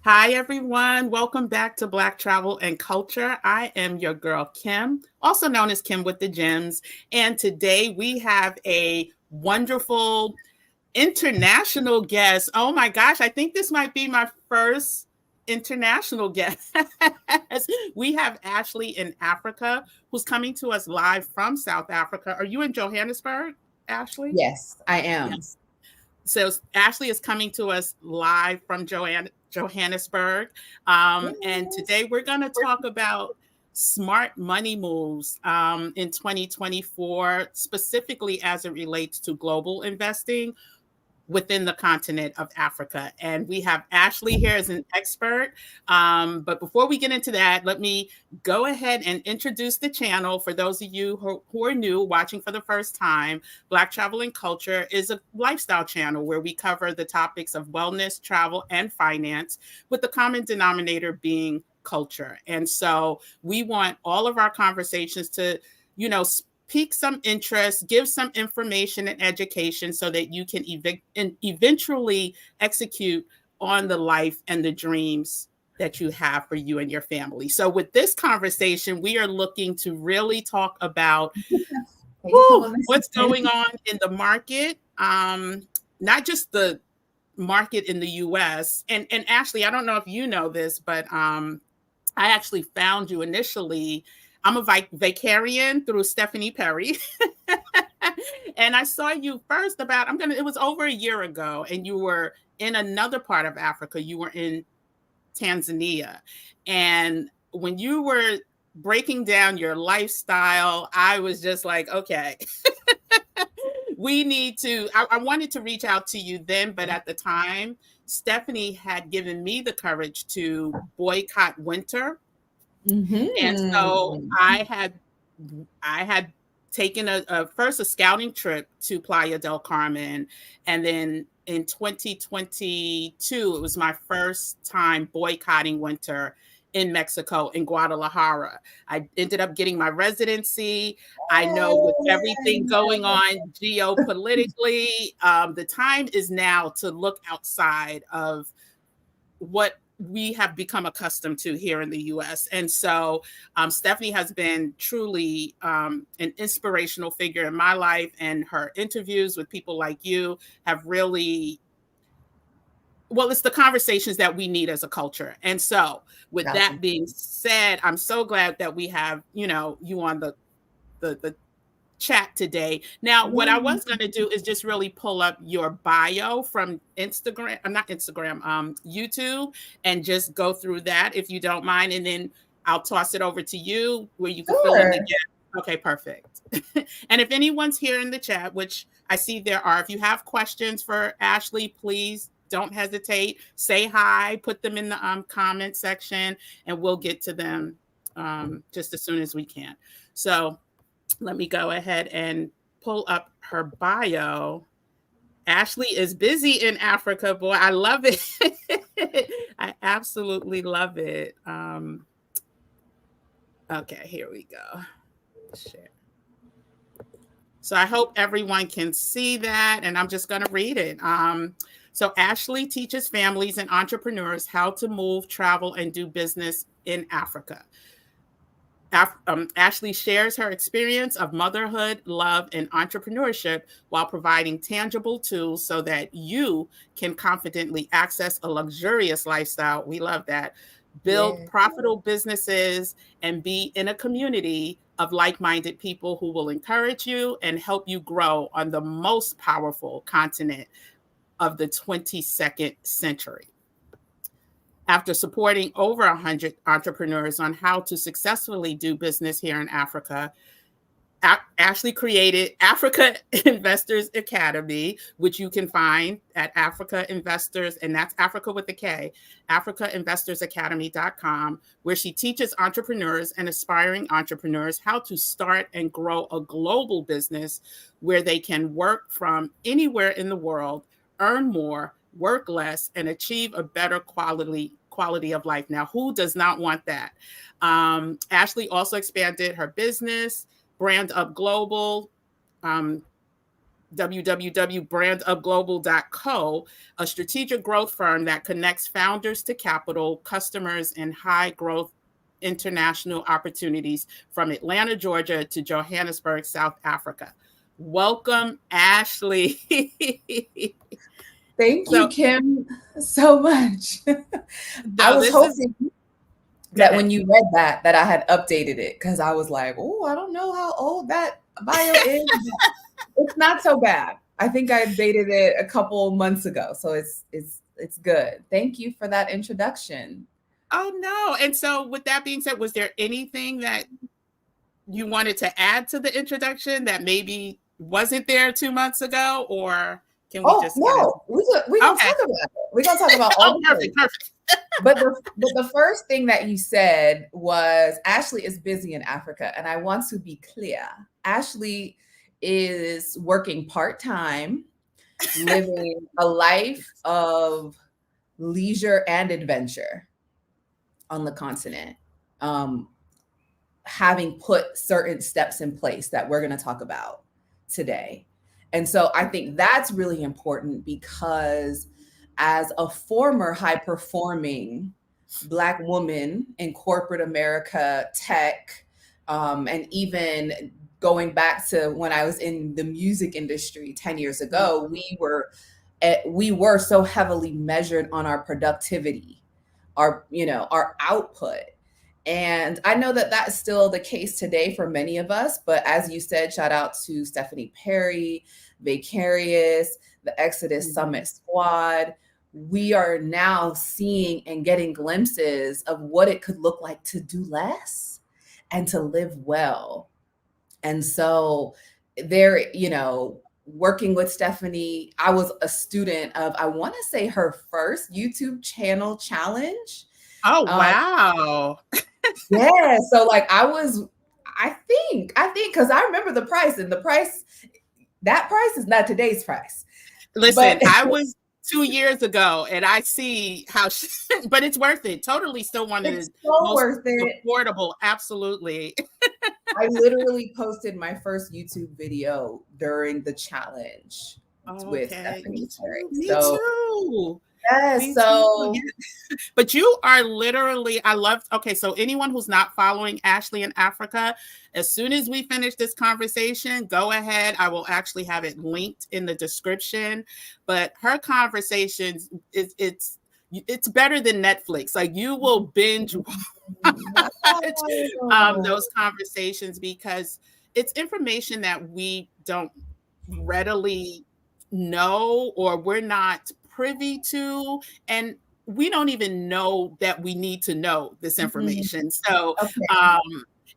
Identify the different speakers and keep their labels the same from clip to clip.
Speaker 1: Hi, everyone. Welcome back to Black Travel and Culture. I am your girl, Kim, also known as Kim with the Gems. And today we have a wonderful international guest. Oh my gosh, I think this might be my first international guest. We have Ashley in Africa, who's coming to us live from South Africa. Are you in Johannesburg, Ashley?
Speaker 2: Yes, I am.
Speaker 1: Yes. So Ashley is coming to us live from Johannesburg. And today we're going to talk about smart money moves in 2024, specifically as it relates to global investing within the continent of Africa. And we have Ashley here as an expert. But before we get into that, let me go ahead and introduce the channel for those of you who are new, watching for the first time. Black Travel and Culture is a lifestyle channel where we cover the topics of wellness, travel, and finance, with the common denominator being culture. And so we want all of our conversations to, pique some interest, give some information and education so that you can eventually execute on the life and the dreams that you have for you and your family. So with this conversation, we are looking to really talk about what's going on in the market, not just the market in the US. And Ashley, I don't know if you know this, but I actually found you initially. I'm a Vicarian through Stephanie Perry. And I saw you first it was over a year ago, and you were in another part of Africa. You were in Tanzania. And when you were breaking down your lifestyle, I was just like, okay, we need to, I wanted to reach out to you then, but at the time, Stephanie had given me the courage to boycott winter. And so I had taken first a scouting trip to Playa del Carmen, and then in 2022 it was my first time boycotting winter in Mexico, in Guadalajara. I ended up getting my residency. I know with everything going on geopolitically, the time is now to look outside of what we have become accustomed to here in the US. And so Stephanie has been truly an inspirational figure in my life, and her interviews with people like you have really, well, it's the conversations that we need as a culture. And so with that being said, I'm so glad that we have, you on the chat today. Now, what I was going to do is just really pull up your bio from Instagram, not Instagram, YouTube, and just go through that if you don't mind. And then I'll toss it over to you where you can fill in the gap. Okay, perfect. And if anyone's here in the chat, which I see there are, if you have questions for Ashley, please don't hesitate. Say hi, put them in the comment section, and we'll get to them just as soon as we can. So let me go ahead and pull up her bio. Ashley is busy in Africa, boy. I love it. I absolutely love it. Okay, here we go. Share. So I hope everyone can see that, and I'm just going to read it. So Ashley teaches families and entrepreneurs how to move, travel, and do business in Africa. Ashley shares her experience of motherhood, love, and entrepreneurship while providing tangible tools so that you can confidently access a luxurious lifestyle. We love that. Build profitable businesses and be in a community of like-minded people who will encourage you and help you grow on the most powerful continent of the 22nd century. After supporting over 100 entrepreneurs on how to successfully do business here in Africa, Ashley created Africa Investors Academy, which you can find at Africa Investors, and that's Africa with a K, AfricaInvestorsAcademy.com, where she teaches entrepreneurs and aspiring entrepreneurs how to start and grow a global business where they can work from anywhere in the world, earn more, work less, and achieve a better quality of life. Now, who does not want that? Ashley also expanded her business, Brand Up Global, www.brandupglobal.co, a strategic growth firm that connects founders to capital, customers, and high growth international opportunities from Atlanta, Georgia to Johannesburg, South Africa. Welcome, Ashley.
Speaker 2: Thank you, Kim, so much. I was hoping that when you read that I had updated it, because I was like, oh, I don't know how old that bio is. It's not so bad. I think I updated it a couple months ago, so it's good. Thank you for that introduction.
Speaker 1: Oh no! And so, with that being said, was there anything that you wanted to add to the introduction that maybe wasn't there 2 months ago, or can we just?
Speaker 2: No, we're gonna talk about it. We're gonna talk about all.
Speaker 1: Perfect.
Speaker 2: But the first thing that you said was Ashley is busy in Africa, and I want to be clear. Ashley is working part-time, living a life of leisure and adventure on the continent, having put certain steps in place that we're going to talk about today. And so I think that's really important, because as a former high-performing Black woman in corporate America, tech, and even going back to when I was in the music industry 10 years ago, we were so heavily measured on our productivity, our output. And I know that that's still the case today for many of us. But as you said, shout out to Stephanie Perry, Vicarious, the Exodus Summit Squad. We are now seeing and getting glimpses of what it could look like to do less and to live well. And so there, working with Stephanie, I was a student of, I want to say, her first YouTube channel challenge.
Speaker 1: Oh, wow.
Speaker 2: Yeah. So like I think, because I remember the price, and that price is not today's price.
Speaker 1: Listen, I was 2 years ago, and I see how, but it's worth it. Totally still one of the most
Speaker 2: worth it.
Speaker 1: Affordable. Absolutely.
Speaker 2: I literally posted my first YouTube video during the challenge with Stephanie Perry.
Speaker 1: Me too.
Speaker 2: Yes. So,
Speaker 1: but you are literally, so anyone who's not following Ashley in Africa, as soon as we finish this conversation, go ahead. I will actually have it linked in the description. But her conversations, it's better than Netflix. Like, you will binge those conversations, because it's information that we don't readily know, or we're not privy to, and we don't even know that we need to know this information. So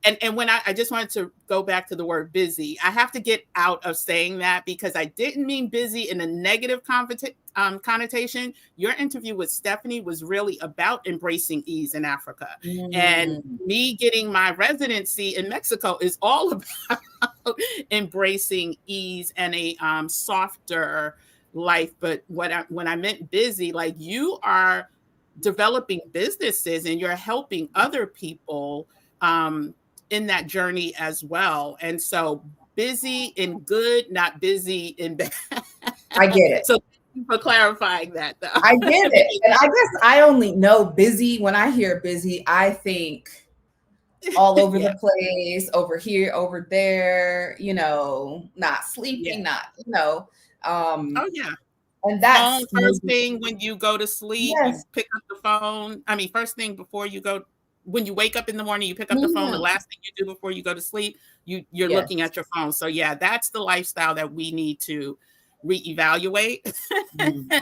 Speaker 1: and when I just wanted to go back to the word busy, I have to get out of saying that, because I didn't mean busy in a negative connotation. Your interview with Stephanie was really about embracing ease in Africa. And me getting my residency in Mexico is all about embracing ease and a softer life. But when I meant busy, like, you are developing businesses and you're helping other people in that journey as well. And so busy in good, not busy in bad.
Speaker 2: I get it.
Speaker 1: So thank you for clarifying that, though.
Speaker 2: I get it. And I guess I only know busy. When I hear busy, I think all over the place, over here, over there, not sleeping,
Speaker 1: oh yeah.
Speaker 2: And that's
Speaker 1: first thing when you go to sleep, you pick up the phone. I mean, first thing before you go, when you wake up in the morning, you pick up the phone. The last thing you do before you go to sleep, you're looking at your phone. So yeah, that's the lifestyle that we need to reevaluate and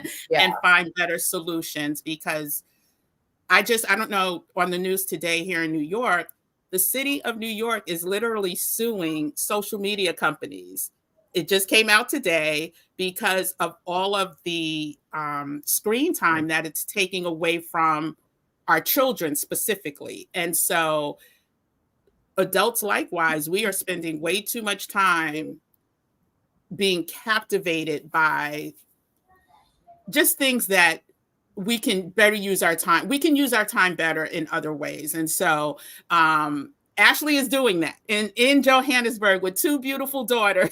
Speaker 1: find better solutions. Because I don't know, on the news today here in New York, the city of New York is literally suing social media companies. It just came out today because of all of the screen time that it's taking away from our children specifically. And so adults likewise, we are spending way too much time being captivated by just things that we can better use our time. We can use our time better in other ways. And so Ashley is doing that in Johannesburg with 2 beautiful daughters.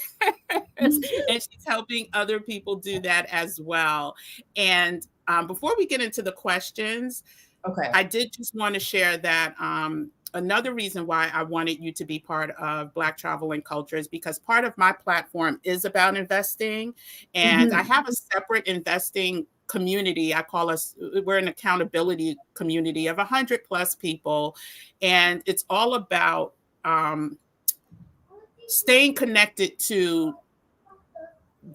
Speaker 1: And she's helping other people do that as well. And before we get into the questions,
Speaker 2: Okay.
Speaker 1: I did just want to share that another reason why I wanted you to be part of Black Travel and Culture is because part of my platform is about investing. And I have a separate investing community. I call us, we're an accountability community of 100 plus people. And it's all about staying connected to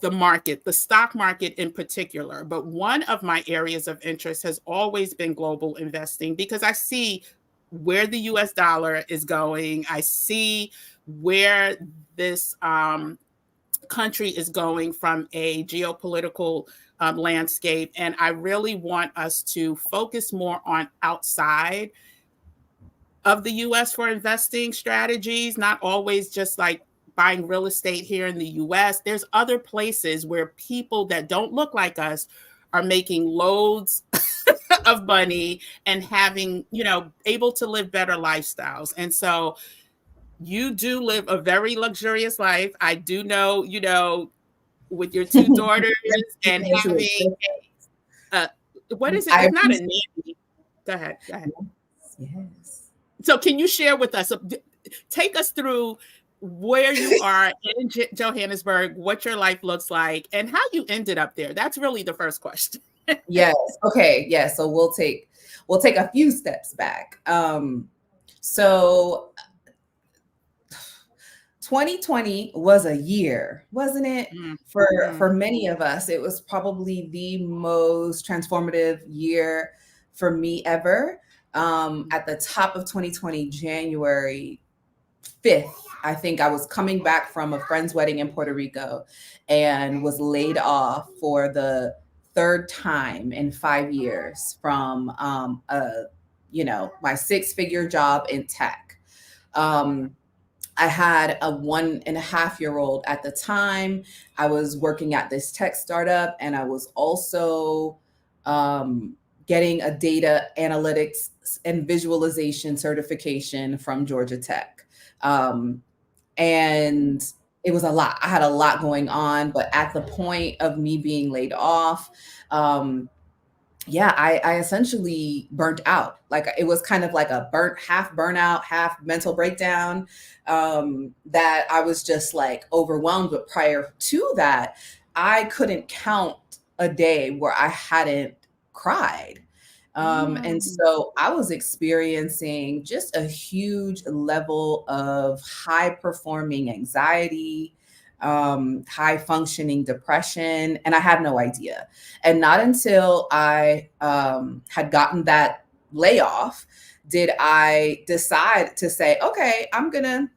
Speaker 1: the market, the stock market in particular. But one of my areas of interest has always been global investing because I see where the US dollar is going. I see where this country is going from a geopolitical landscape. And I really want us to focus more on outside of the US for investing strategies, not always just like buying real estate here in the US. There's other places where people that don't look like us are making loads of money and having, able to live better lifestyles. And so you do live a very luxurious life. I do know, with your 2 daughters and having what is it? It's not a nanny. Go ahead.
Speaker 2: Yes.
Speaker 1: So can you share with us, take us through where you are in Johannesburg, what your life looks like, and how you ended up there? That's really the first question.
Speaker 2: Yes. Okay. Yeah. So we'll take a few steps back. So 2020 was a year, wasn't it? For many of us, it was probably the most transformative year for me ever. At the top of 2020, January 5th, I think I was coming back from a friend's wedding in Puerto Rico and was laid off for the 3rd time in 5 years from my 6-figure job in tech. I had a 1.5-year-old at the time. I was working at this tech startup, and I was also getting a data analytics and visualization certification from Georgia Tech. And it was a lot. I had a lot going on, but at the point of me being laid off, I essentially burnt out. Like it was kind of like a half burnout, half mental breakdown, that I was just like overwhelmed. But prior to that, I couldn't count a day where I hadn't cried. And so I was experiencing just a huge level of high performing anxiety, high functioning depression, and I had no idea. And not until I had gotten that layoff did I decide to say, okay, I'm gonna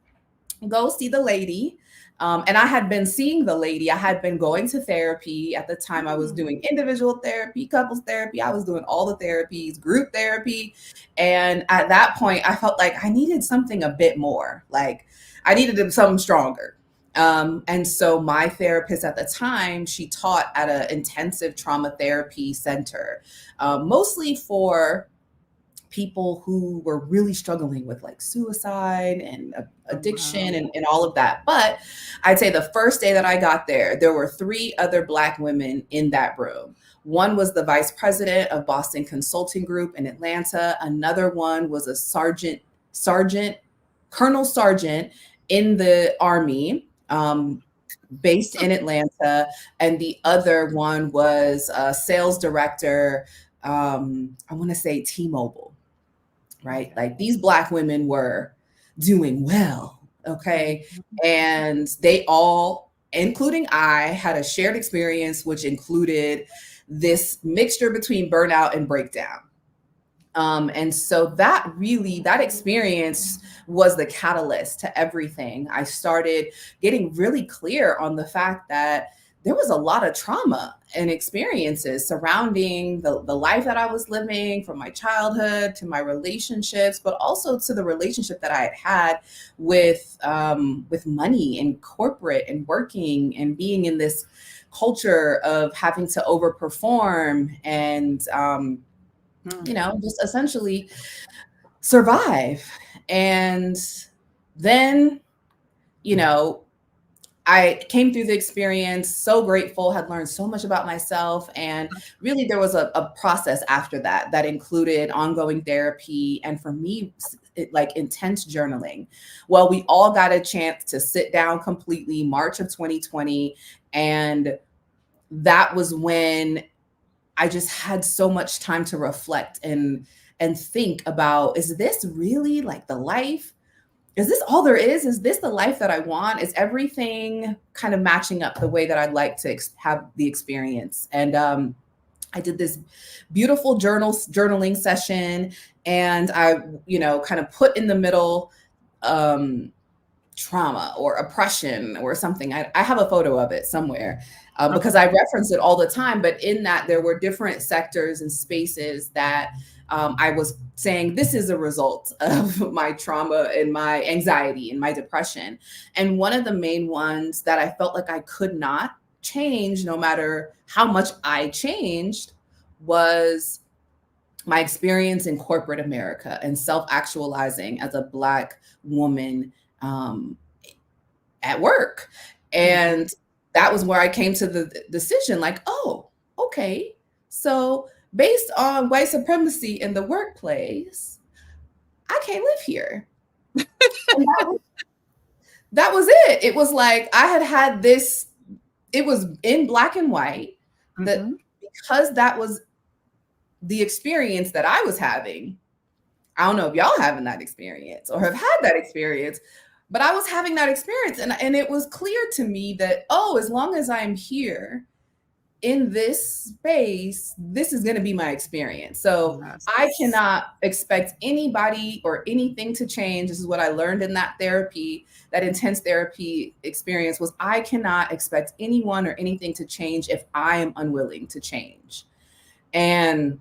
Speaker 2: go see the lady. And I had been seeing the lady. I had been going to therapy. At the time, I was doing individual therapy, couples therapy. I was doing all the therapies, group therapy. And at that point, I felt like I needed something a bit more. Like I needed something stronger. And so my therapist at the time, she taught at an intensive trauma therapy center, mostly for people who were really struggling with like suicide and addiction and all of that. But I'd say the first day that I got there were 3 other Black women in that room. One was the vice president of Boston Consulting Group in Atlanta. Another one was a colonel sergeant in the Army, based in Atlanta. And the other one was a sales director, I want to say T-Mobile. Right? Like these Black women were doing well. Okay. And they all, including I, had a shared experience, which included this mixture between burnout and breakdown. And so that experience was the catalyst to everything. I started getting really clear on the fact that there was a lot of trauma and experiences surrounding the life that I was living, from my childhood to my relationships, but also to the relationship that I had had with money and corporate and working and being in this culture of having to overperform and, just essentially survive. And then, you know, I came through the experience, so grateful, had learned so much about myself. And really, there was a process after that that included ongoing therapy. And for me, like intense journaling. Well, we all got a chance to sit down completely March of 2020. And that was when I just had so much time to reflect and think about, is this really like the life? Is this all there is? Is this the life that I want? Is everything kind of matching up the way that I'd like to have the experience? And I did this beautiful journaling session, and I, kind of put in the middle trauma or oppression or something. I have a photo of it somewhere because I reference it all the time. But in that, there were different sectors and spaces that I was saying, this is a result of my trauma and my anxiety and my depression. And one of the main ones that I felt like I could not change, no matter how much I changed, was my experience in corporate America and self-actualizing as a Black woman at work. And that was where I came to the decision, like, oh, okay, so based on white supremacy in the workplace, I can't live here. That was it. It was like I had this, it was in black and white, that because that was the experience that I was having. I don't know if y'all having that experience or have had that experience, but I was having that experience. And it was clear to me that, oh, as long as I'm here in this space, this is going to be my experience. So I cannot expect anybody or anything to change. This is what I learned in that therapy, that intense therapy experience, was I cannot expect anyone or anything to change if I am unwilling to change. And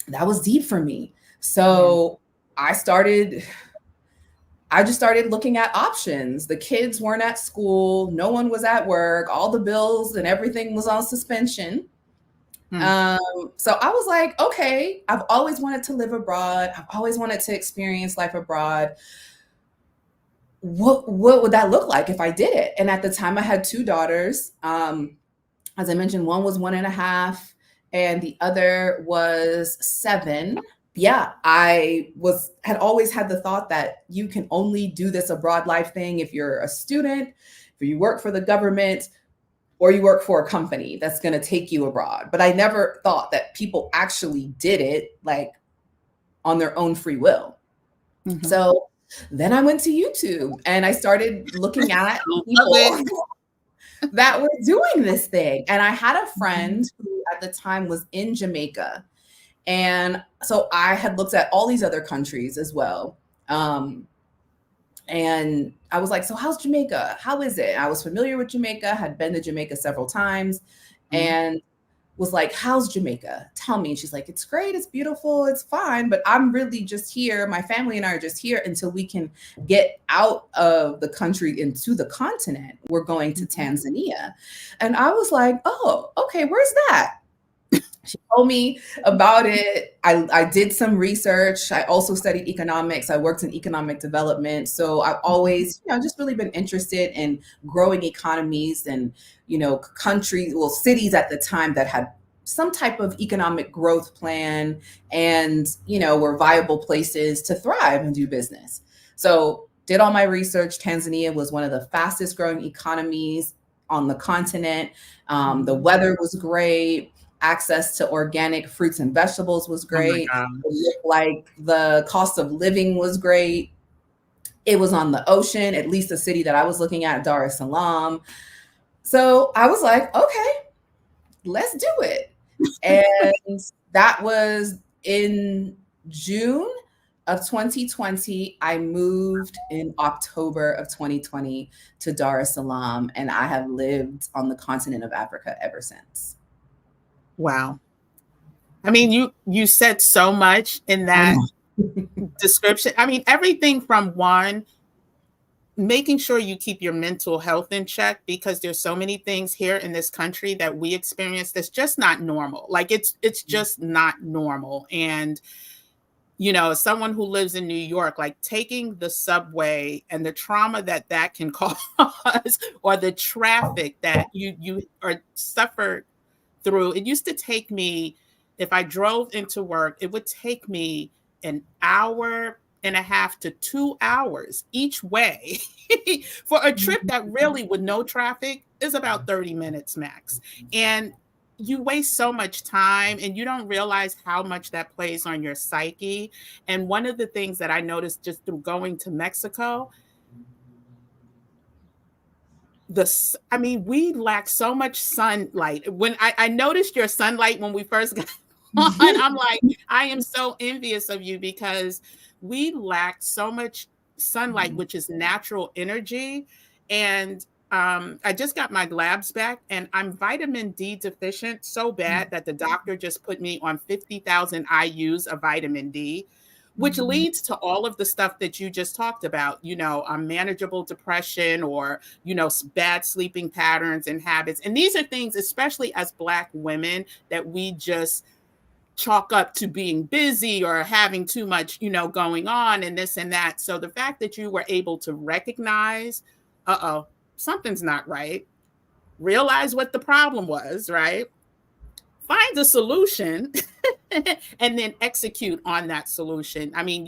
Speaker 2: that was deep for me. So I just started looking at options. The kids weren't at school. No one was at work. All the bills and everything was on suspension. So I was like, okay, I've always wanted to live abroad. I've always wanted to experience life abroad. What would that look like if I did it? And at the time I had 2 daughters. As I mentioned, one was 1.5 and the other was 7. Yeah, I had always had the thought that you can only do this abroad life thing if you're a student, if you work for the government, or you work for a company that's going to take you abroad. But I never thought that people actually did it like on their own free will. So then I went to YouTube and I started looking at people that were doing this thing. And I had a friend who at the time was in Jamaica. And so I had looked at all these other countries as well. And I was like, so how's Jamaica? How is it? I was familiar with Jamaica, had been to Jamaica several times, and was like, how's Jamaica? Tell me. And she's like, it's great. It's beautiful. It's fine. But I'm really just here. My family and I are just here until we can get out of the country into the continent. We're going to Tanzania. And I was like, oh, okay, where's that? She told me about it. I did some research. I also studied economics. I worked in economic development. So I've always, just really been interested in growing economies and, countries, cities at the time that had some type of economic growth plan and, were viable places to thrive and do business. So did all my research. Tanzania was one of the fastest growing economies on the continent. The weather was great. Access to organic fruits and vegetables was great. Like the cost of living was great. It was on the ocean, at least the city that I was looking at, Dar es Salaam. So I was like, okay, let's do it. And that was in June of 2020. I moved in October of 2020 to Dar es Salaam, and I have lived on the continent of Africa ever since.
Speaker 1: Wow. I mean, you said so much in that description. I mean, everything from making sure you keep your mental health in check, because there's so many things here in this country that we experience that's just not normal. Like it's just not normal. And as someone who lives in New York, like taking the subway and the trauma that that can cause, or the traffic that you are suffered through. It used to take me, if I drove into work, it would take me an hour and a half to 2 hours each way for a trip that really, with no traffic, is about 30 minutes max. And you waste so much time and you don't realize how much that plays on your psyche. And one of the things that I noticed just through going to Mexico, we lack so much sunlight. When I noticed your sunlight when we first got on, I'm like, I am so envious of you because we lack so much sunlight, which is natural energy. And I just got my labs back and I'm vitamin D deficient so bad that the doctor just put me on 50,000 IUs of vitamin D, which leads to all of the stuff that you just talked about, manageable depression, or, bad sleeping patterns and habits. And these are things, especially as Black women, that we just chalk up to being busy or having too much, going on and this and that. So the fact that you were able to recognize, something's not right, realize what the problem was, right? Find a solution and then execute on that solution. I mean,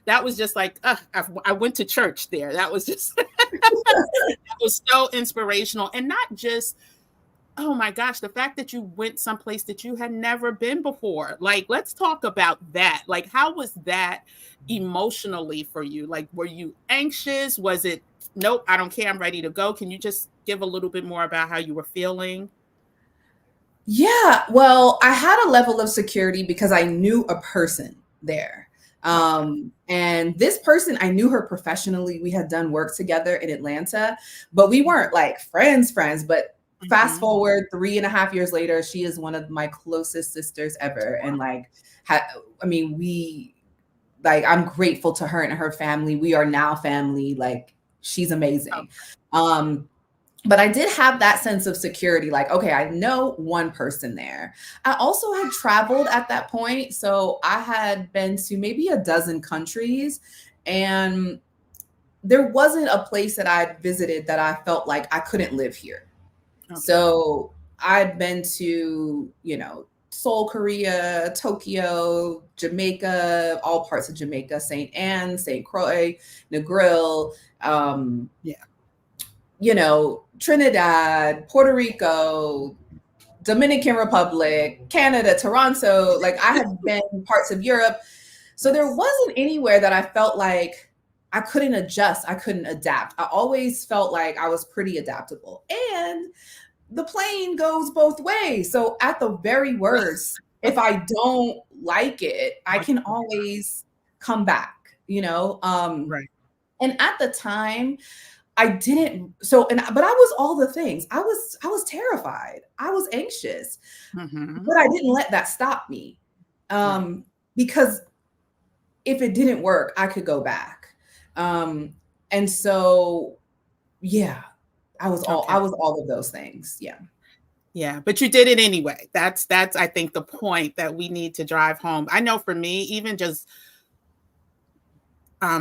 Speaker 1: that was just like, I went to church there. That was just, that was so inspirational. And not just, oh my gosh, the fact that you went someplace that you had never been before. Like, let's talk about that. Like, how was that emotionally for you? Like, were you anxious? Was it, nope, I don't care, I'm ready to go? Can you just give a little bit more about how you were feeling?
Speaker 2: Yeah, well, I had a level of security because I knew a person there. And this person, I knew her professionally. We had done work together in Atlanta, but we weren't like friends. But fast forward 3.5 years later, she is one of my closest sisters ever. And I'm grateful to her and her family. We are now family. Like, she's amazing. But I did have that sense of security, like, okay, I know one person there. I also had traveled at that point. So I had been to maybe a dozen countries, and there wasn't a place that I'd visited that I felt like I couldn't live here. Okay. So I'd been to, Seoul, Korea, Tokyo, Jamaica, all parts of Jamaica, St. Anne, St. Croix, Negril, Trinidad, Puerto Rico, Dominican Republic, Canada, Toronto. Like, I have been parts of Europe. So there wasn't anywhere that I felt like I couldn't adjust, I couldn't adapt. I always felt like I was pretty adaptable. And the plane goes both ways. So at the very worst, if I don't like it, I can always come back,
Speaker 1: Right.
Speaker 2: And at the time, I didn't. But I was all the things. I was terrified. I was anxious, but I didn't let that stop me, because if it didn't work, I could go back. And so, yeah, I was all of those things. Yeah.
Speaker 1: Yeah, but you did it anyway. That's I think the point that we need to drive home. I know for me, even just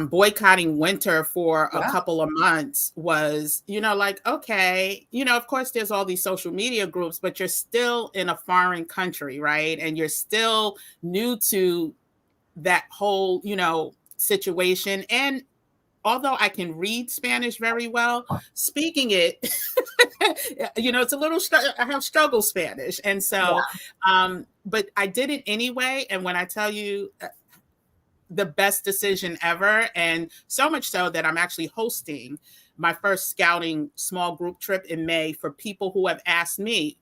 Speaker 1: boycotting winter for a couple of months was, like, okay, of course there's all these social media groups, but you're still in a foreign country, right? And you're still new to that whole, situation. And although I can read Spanish very well, speaking it, it's a little, I have struggled Spanish. And so, but I did it anyway. And when I tell you, the best decision ever. And so much so that I'm actually hosting my first scouting small group trip in May for people who have asked me,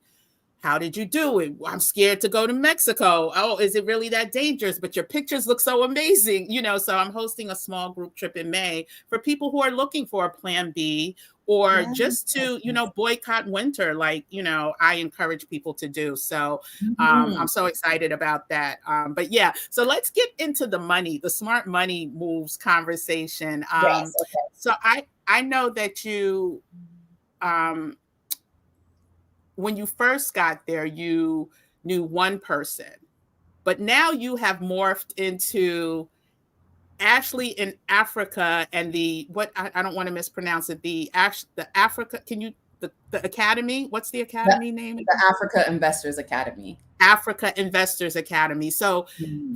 Speaker 1: how did you do it? I'm scared to go to Mexico. Oh, is it really that dangerous? But your pictures look so amazing. So I'm hosting a small group trip in May for people who are looking for a plan B, or just to, boycott winter, like, I encourage people to do. So I'm so excited about that. But yeah, so let's get into the money, the smart money moves conversation.
Speaker 2: Yes, okay.
Speaker 1: So I know that you, when you first got there, you knew one person but now you have morphed into actually in Africa and the what I don't want to mispronounce it, the Africa, can you, the academy, what's the academy name
Speaker 2: The
Speaker 1: again?
Speaker 2: Africa Investors Academy.
Speaker 1: Africa Investors Academy. So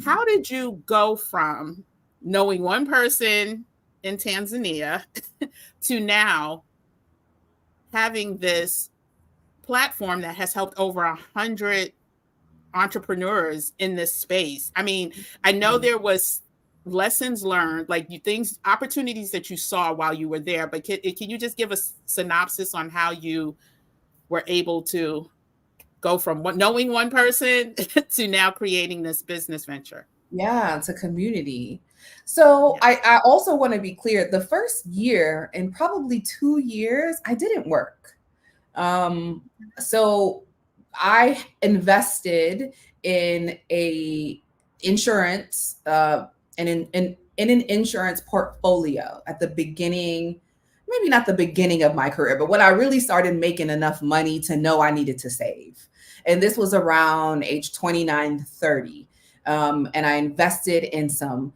Speaker 1: how did you go from knowing one person in Tanzania to now having this platform that has helped over 100 entrepreneurs in this space? I mean, I know there was lessons learned, like things, opportunities that you saw while you were there, but can you just give a synopsis on how you were able to go from knowing one person to now creating this business venture?
Speaker 2: Yeah, it's a community. So
Speaker 1: Yeah.
Speaker 2: I also want to be clear, the first year and probably 2 years, I didn't work. So I invested in a insurance in an insurance portfolio at the beginning, maybe not the beginning of my career, but when I really started making enough money to know I needed to save. And this was around age 29, 30. And I invested in some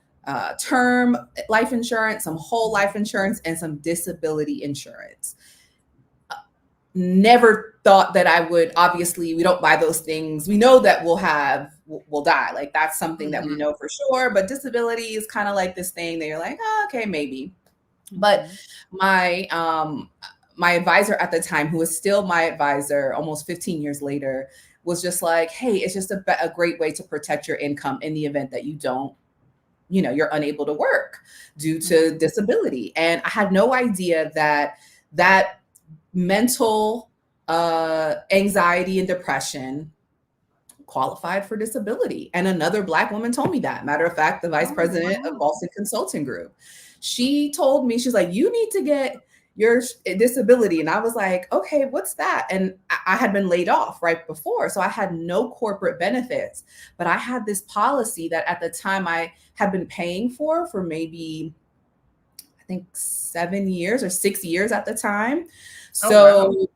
Speaker 2: term life insurance, some whole life insurance, and some disability insurance. Never thought that I would, obviously, we don't buy those things. We know that we'll die. Like that's something that we know for sure. But disability is kind of like this thing that you're like, oh, okay, maybe. But my advisor at the time, who is still my advisor almost 15 years later, was just like, hey, it's just a great way to protect your income in the event that you don't, you're unable to work due to disability. And I had no idea that mental anxiety and depression qualified for disability. And another Black woman told me that. Matter of fact, the vice president of Boston Consulting Group, she told me, she's like, you need to get your disability. And I was like, okay, what's that? And I had been laid off right before. So I had no corporate benefits, but I had this policy that at the time I had been paying for maybe, I think 7 years or 6 years at the time. So wow.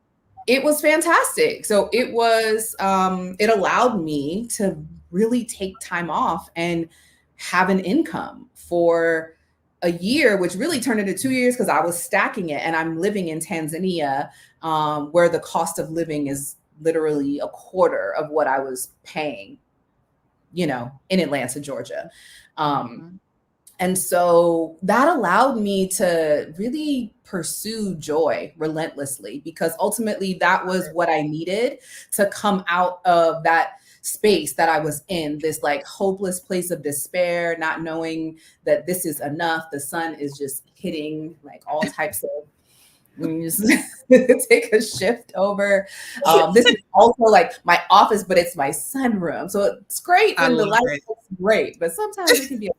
Speaker 2: It was fantastic. So it was, it allowed me to really take time off and have an income for a year, which really turned into 2 years because I was stacking it. And I'm living in Tanzania, where the cost of living is literally a quarter of what I was paying, in Atlanta, Georgia. And so that allowed me to really pursue joy relentlessly, because ultimately that was what I needed to come out of that space that I was in, this like hopeless place of despair, not knowing that this is enough. The sun is just hitting like all types of, take a shift over. This is also like my office, but it's my sunroom. So it's great when the light looks great, but sometimes it can be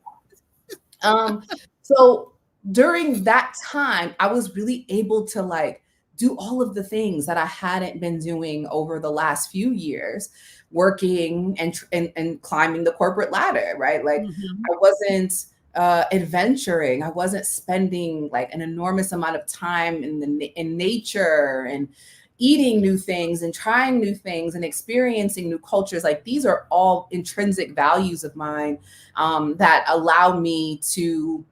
Speaker 2: so during that time, I was really able to like do all of the things that I hadn't been doing over the last few years, working and climbing the corporate ladder, right? Like I wasn't adventuring. I wasn't spending like an enormous amount of time in nature and eating new things and trying new things and experiencing new cultures. Like these are all intrinsic values of mine that allow me to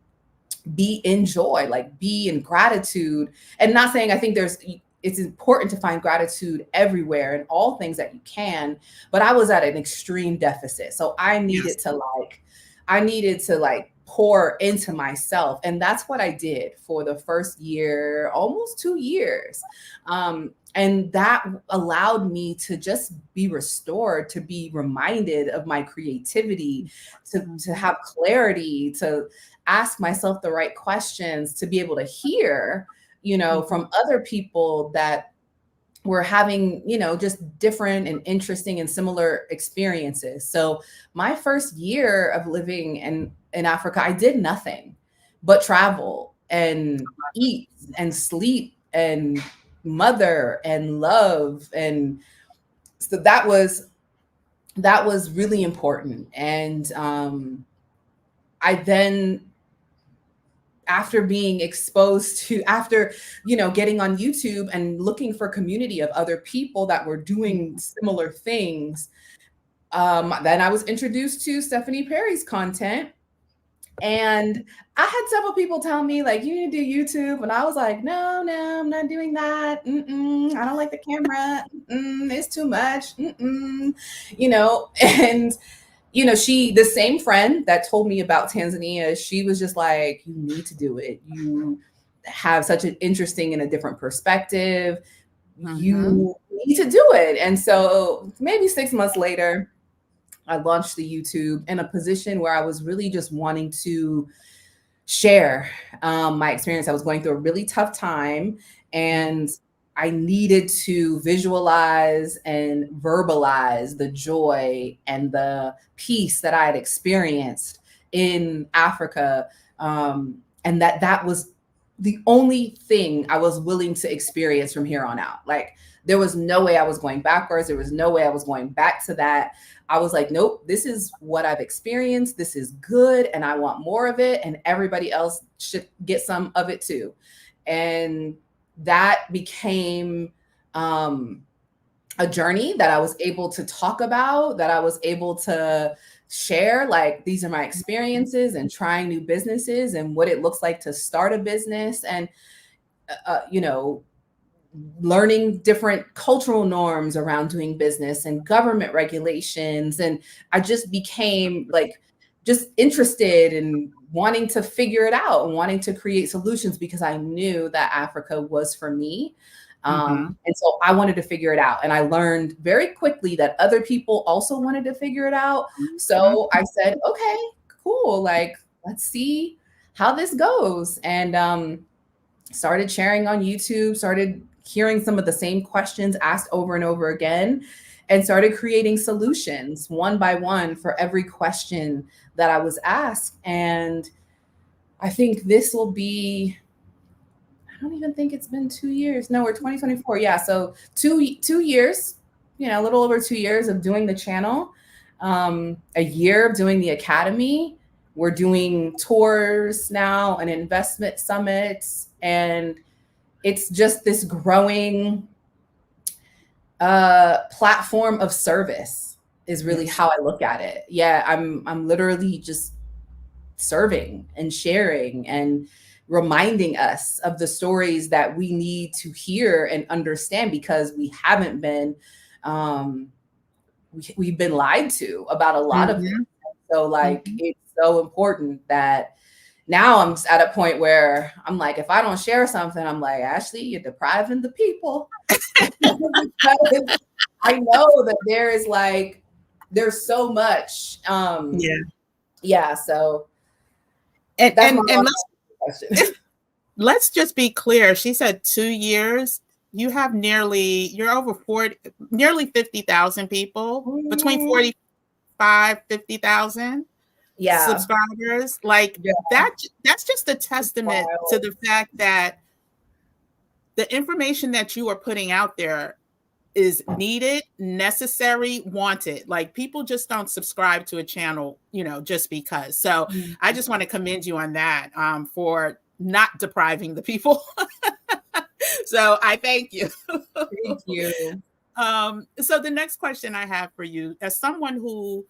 Speaker 2: be in joy, like be in gratitude. And not saying I think it's important to find gratitude everywhere in all things that you can, but I was at an extreme deficit. So I needed to pour into myself. And that's what I did for the first year, almost 2 years. And that allowed me to just be restored, to be reminded of my creativity, to have clarity, to ask myself the right questions, to be able to hear, from other people that were having, just different and interesting and similar experiences. So my first year of living in Africa, I did nothing but travel and eat and sleep and mother and love. And so that was really important. And I then, after being exposed to, getting on YouTube and looking for community of other people that were doing similar things, Then I was introduced to Stephanie Perry's content. And I had several people tell me, like, you need to do YouTube. And I was like, no, I'm not doing that. I don't like the camera. It's too much. And the same friend that told me about Tanzania, she was just like, you need to do it. You have such an interesting and a different perspective. You need to do it. And so maybe 6 months later, I launched the YouTube in a position where I was really just wanting to share my experience. I was going through a really tough time, and I needed to visualize and verbalize the joy and the peace that I had experienced in Africa. And that was the only thing I was willing to experience from here on out. Like, there was no way I was going backwards. There was no way I was going back to that. I was like, nope, this is what I've experienced. This is good. And I want more of it. And everybody else should get some of it too. And that became a journey that I was able to talk about, that I was able to share. Like, these are my experiences and trying new businesses and what it looks like to start a business, and, learning different cultural norms around doing business and government regulations. And I just became just interested in wanting to figure it out and wanting to create solutions, because I knew that Africa was for me. And so I wanted to figure it out. And I learned very quickly that other people also wanted to figure it out. So I said, okay, cool. Like, let's see how this goes. And started sharing on YouTube, started hearing some of the same questions asked over and over again, and started creating solutions one by one for every question that I was asked. And I think this will be, I don't even think it's been 2 years. No, we're 2024. Yeah. So two years, a little over 2 years of doing the channel, a year of doing the academy. We're doing tours now and investment summits. And it's just this growing platform of service is really how I look at it. Yeah, I'm literally just serving and sharing and reminding us of the stories that we need to hear and understand, because we haven't been, we've been lied to about a lot of things. So it's so important that now I'm at a point where I'm like, if I don't share something, I'm like, Ashley, you're depriving the people. Because I know that there's so much. Yeah. So
Speaker 1: and let's just be clear. She said 2 years. You have you're over nearly 50,000 people, between 45, 50,000. Subscribers. That's just a testament to the fact that the information that you are putting out there is needed, necessary, wanted. Like, people just don't subscribe to a channel, just because. So I just want to commend you on that, for not depriving the people. So I thank you.
Speaker 2: Thank you.
Speaker 1: So the next question I have for you, as someone who,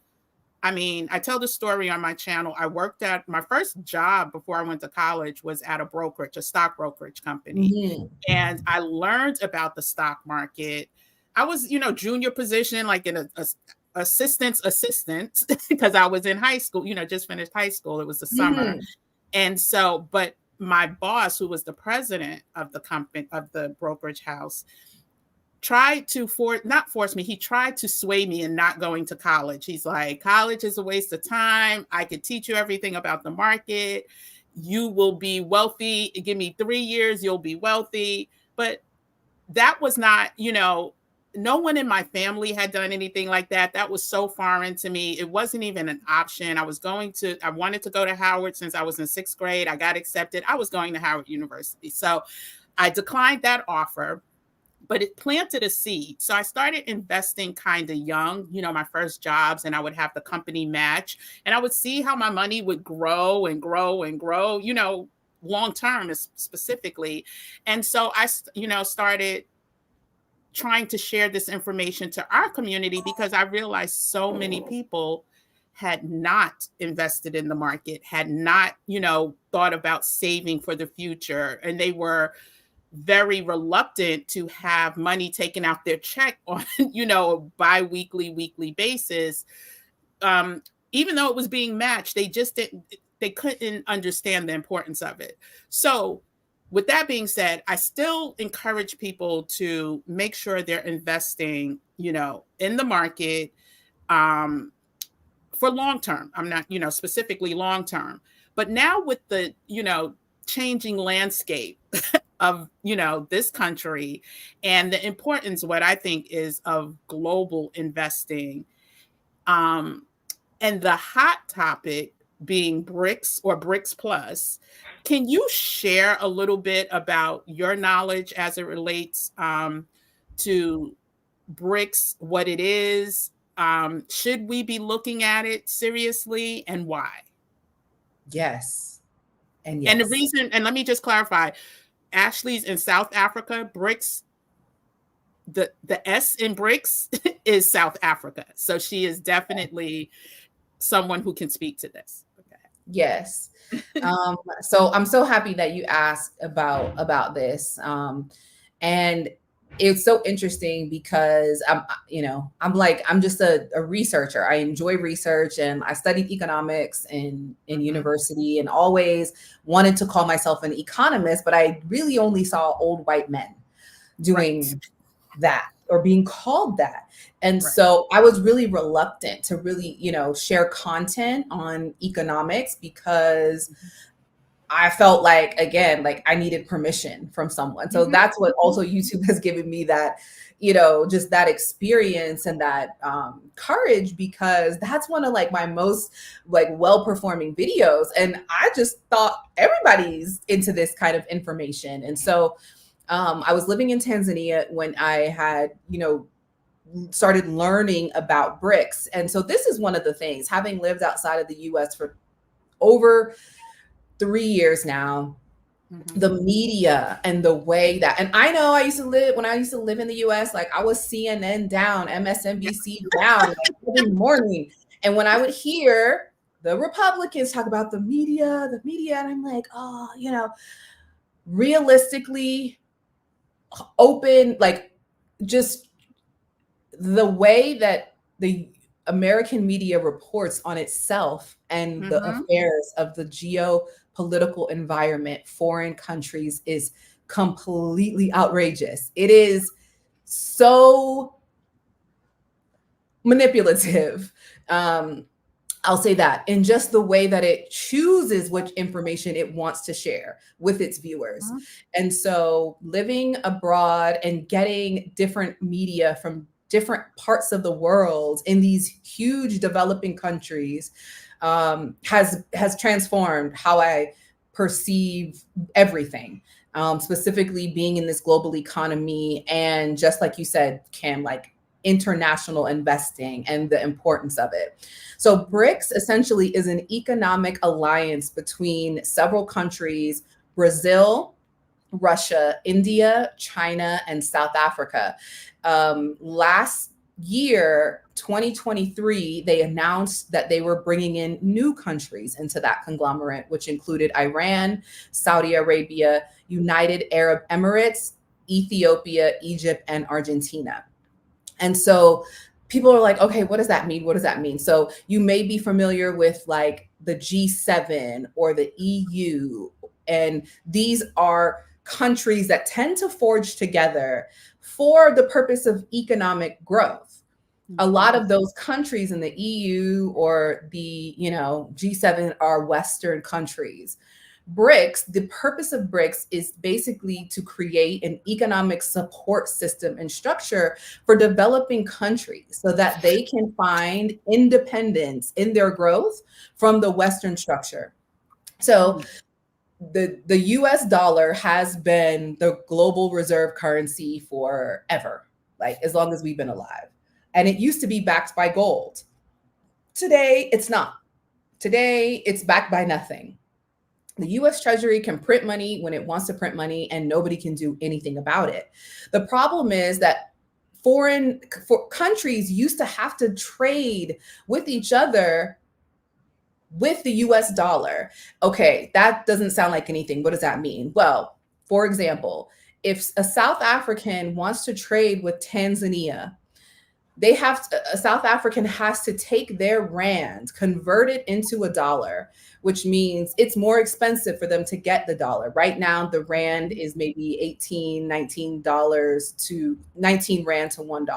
Speaker 1: I tell the story on my channel. I worked at my first job before I went to college was at a stock brokerage company. And I learned about the stock market. I was, junior position, like in a assistant, because I was in high school, just finished high school. It was the summer. And so, but my boss, who was the president of the company, of the brokerage house, tried to he tried to sway me in not going to college. He's like, college is a waste of time. I could teach you everything about the market. You will be wealthy. Give me 3 years, you'll be wealthy. But that was not, no one in my family had done anything like that. That was so foreign to me. It wasn't even an option. I wanted to go to Howard since I was in 6th grade. I got accepted. I was going to Howard University. So I declined that offer. But it planted a seed. So I started investing kind of young, my first jobs, and I would have the company match, and I would see how my money would grow and grow and grow, long term specifically. And so I, started trying to share this information to our community because I realized so many people had not invested in the market, had not, thought about saving for the future. And they were very reluctant to have money taken out their check on, a bi-weekly, weekly basis. Even though it was being matched, they couldn't understand the importance of it. So with that being said, I still encourage people to make sure they're investing, in the market, for long term. I'm not, specifically long term. But now with the, changing landscape of, this country and the importance, what I think is of global investing, and the hot topic being BRICS or BRICS Plus. Can you share a little bit about your knowledge as it relates to BRICS, what it is? Should we be looking at it seriously, and why?
Speaker 2: Yes. And
Speaker 1: the reason, and let me just clarify, Ashley's in South Africa. BRICS, the S in BRICS is South Africa. So she is definitely someone who can speak to this. Okay.
Speaker 2: Yes. So I'm so happy that you asked about this. And it's so interesting because I'm just a researcher. I enjoy research, and I studied economics in university and always wanted to call myself an economist, but I really only saw old white men doing that or being called that. And so I was really reluctant to really, share content on economics because I felt like, again, like I needed permission from someone. So that's what also YouTube has given me, that, just that experience and that courage, because that's one of like my most like well-performing videos. And I just thought everybody's into this kind of information. And so I was living in Tanzania when I had, started learning about BRICS. And so this is one of the things, having lived outside of the US for over 3 years now, the media and the way that, and I know when I used to live in the US, like I was CNN down, MSNBC down like, every morning. And when I would hear the Republicans talk about the media, and I'm like, realistically, open, like just the way that the American media reports on itself and the affairs of the geopolitical environment, foreign countries, is completely outrageous. It is so manipulative. I'll say that, in just the way that it chooses which information it wants to share with its viewers. And so living abroad and getting different media from different parts of the world in these huge developing countries has transformed how I perceive everything, specifically being in this global economy. And just like you said, Kim, like international investing and the importance of it. So BRICS essentially is an economic alliance between several countries: Brazil, Russia, India, China, and South Africa. Last year, 2023, they announced that they were bringing in new countries into that conglomerate, which included Iran, Saudi Arabia, United Arab Emirates, Ethiopia, Egypt, and Argentina. And so people are like, okay, what does that mean? What does that mean? So you may be familiar with like the G7 or the EU, and these are countries that tend to forge together for the purpose of economic growth. A lot of those countries in the EU or the, G7 are Western countries. BRICS, the purpose of BRICS is basically to create an economic support system and structure for developing countries so that they can find independence in their growth from the Western structure. So the US dollar has been the global reserve currency forever, like as long as we've been alive. And it used to be backed by gold. Today, it's not. Today, it's backed by nothing. The US Treasury can print money when it wants to print money, and nobody can do anything about it. The problem is that countries used to have to trade with each other with the US dollar. Okay, that doesn't sound like anything. What does that mean? Well, for example, if a South African wants to trade with Tanzania, a South African has to take their rand, convert it into a dollar, which means it's more expensive for them to get the dollar. Right now, the rand is maybe $19 to 19 rand to $1.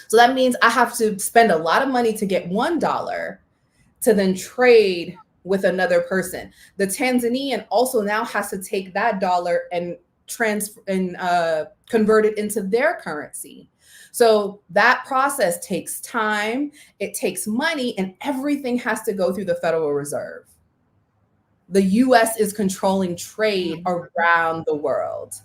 Speaker 2: So that means I have to spend a lot of money to get $1 to then trade with another person. The Tanzanian also now has to take that dollar and convert it into their currency. So that process takes time, it takes money, and everything has to go through the Federal Reserve. The US is controlling trade around the world.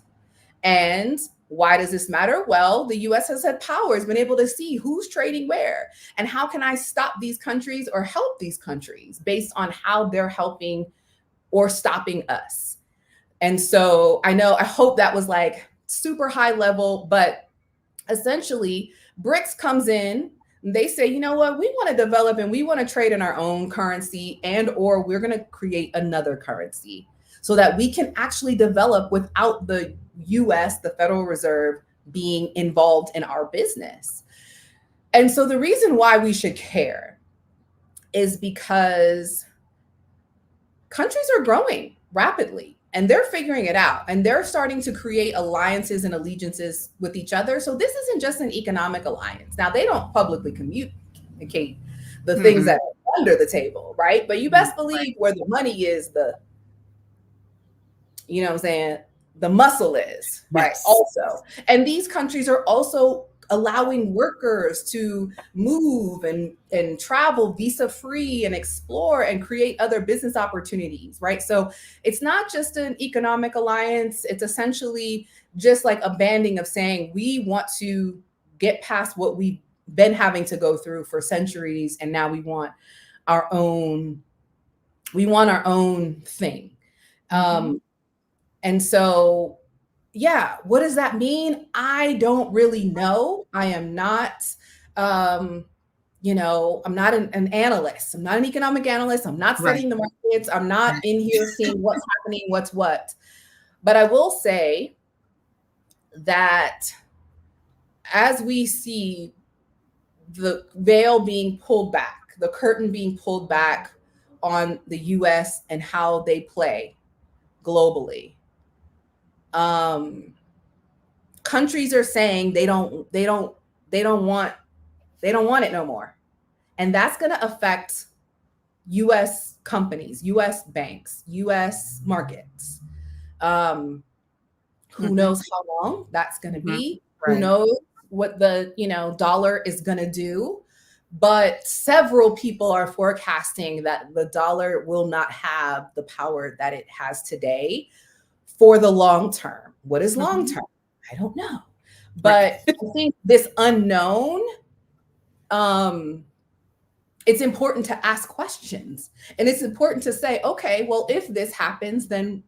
Speaker 2: And why does this matter? Well, the US has had power, has been able to see who's trading where, and how can I stop these countries or help these countries based on how they're helping or stopping us. And so I hope that was like super high level, but essentially BRICS comes in, they say, you know what, we want to develop and we want to trade in our own currency, and or we're going to create another currency so that we can actually develop without the US, the Federal Reserve, being involved in our business. And so the reason why we should care is because countries are growing rapidly and they're figuring it out, and they're starting to create alliances and allegiances with each other. So this isn't just an economic alliance. Now, they don't publicly communicate the things that are under the table, right? But you best believe where the money is, you know what I'm saying, the muscle is, right?
Speaker 1: Yes.
Speaker 2: Also. And these countries are also allowing workers to move and travel visa free and explore and create other business opportunities, right? So it's not just an economic alliance. It's essentially just like a banding of saying, we want to get past what we've been having to go through for centuries. And now we want our own thing. And so, yeah, what does that mean? I don't really know. I am not, I'm not an analyst. I'm not an economic analyst. I'm not studying the markets. I'm not in here seeing what's happening, what's what. But I will say that as we see the veil being pulled back, the curtain being pulled back on the US and how they play globally, countries are saying they don't want it no more. And that's going to affect US companies, US banks, US markets. Who knows how long that's going to be? Who knows what the, dollar is going to do? But several people are forecasting that the dollar will not have the power that it has today for the long term. What is long term? I don't know. But I think this unknown, it's important to ask questions. And it's important to say, okay, well, if this happens, then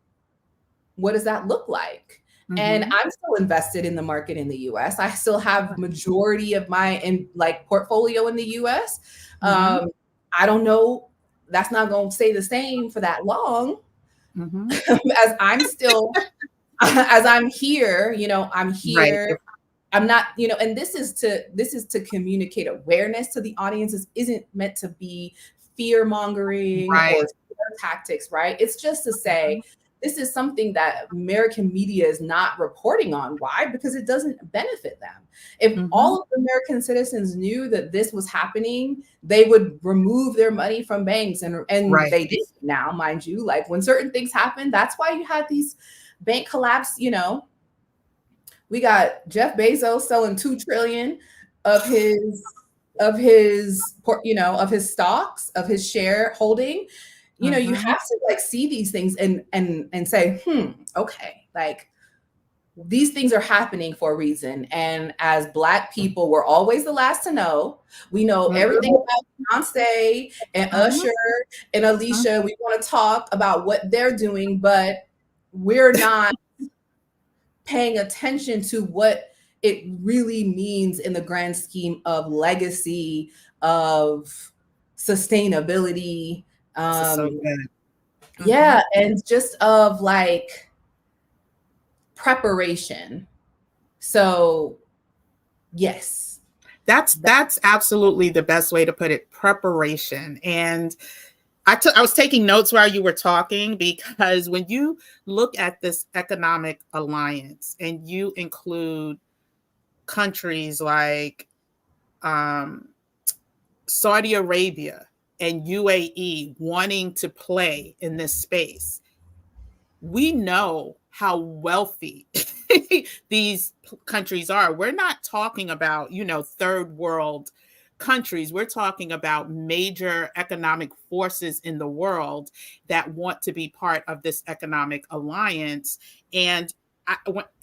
Speaker 2: what does that look like? And I'm still invested in the market in the US. I still have majority of my portfolio in the US. I don't know, that's not going to stay the same for that long. As I'm still, as I'm here, I'm here. Right. I'm not, and this is to communicate awareness to the audience. This isn't meant to be fear mongering or tactics, right? It's just to say, this is something that American media is not reporting on. Why? Because it doesn't benefit them. If all of the American citizens knew that this was happening, they would remove their money from banks. And they did now, mind you, like when certain things happen, that's why you had these bank collapse. We got Jeff Bezos selling $2 trillion of his stocks, of his share holding. You have to see these things and say, okay, these things are happening for a reason. And as Black people, we're always the last to know. We know everything about Beyonce and Usher and Alicia. We want to talk about what they're doing, but we're not paying attention to what it really means in the grand scheme of legacy, of sustainability.
Speaker 1: This is so good.
Speaker 2: Yeah, and just of like preparation. So yes.
Speaker 1: That's absolutely the best way to put it, preparation. And I was taking notes while you were talking, because when you look at this economic alliance and you include countries like Saudi Arabia and UAE wanting to play in this space, we know how wealthy these countries are. We're not talking about, third world countries. We're talking about major economic forces in the world that want to be part of this economic alliance. And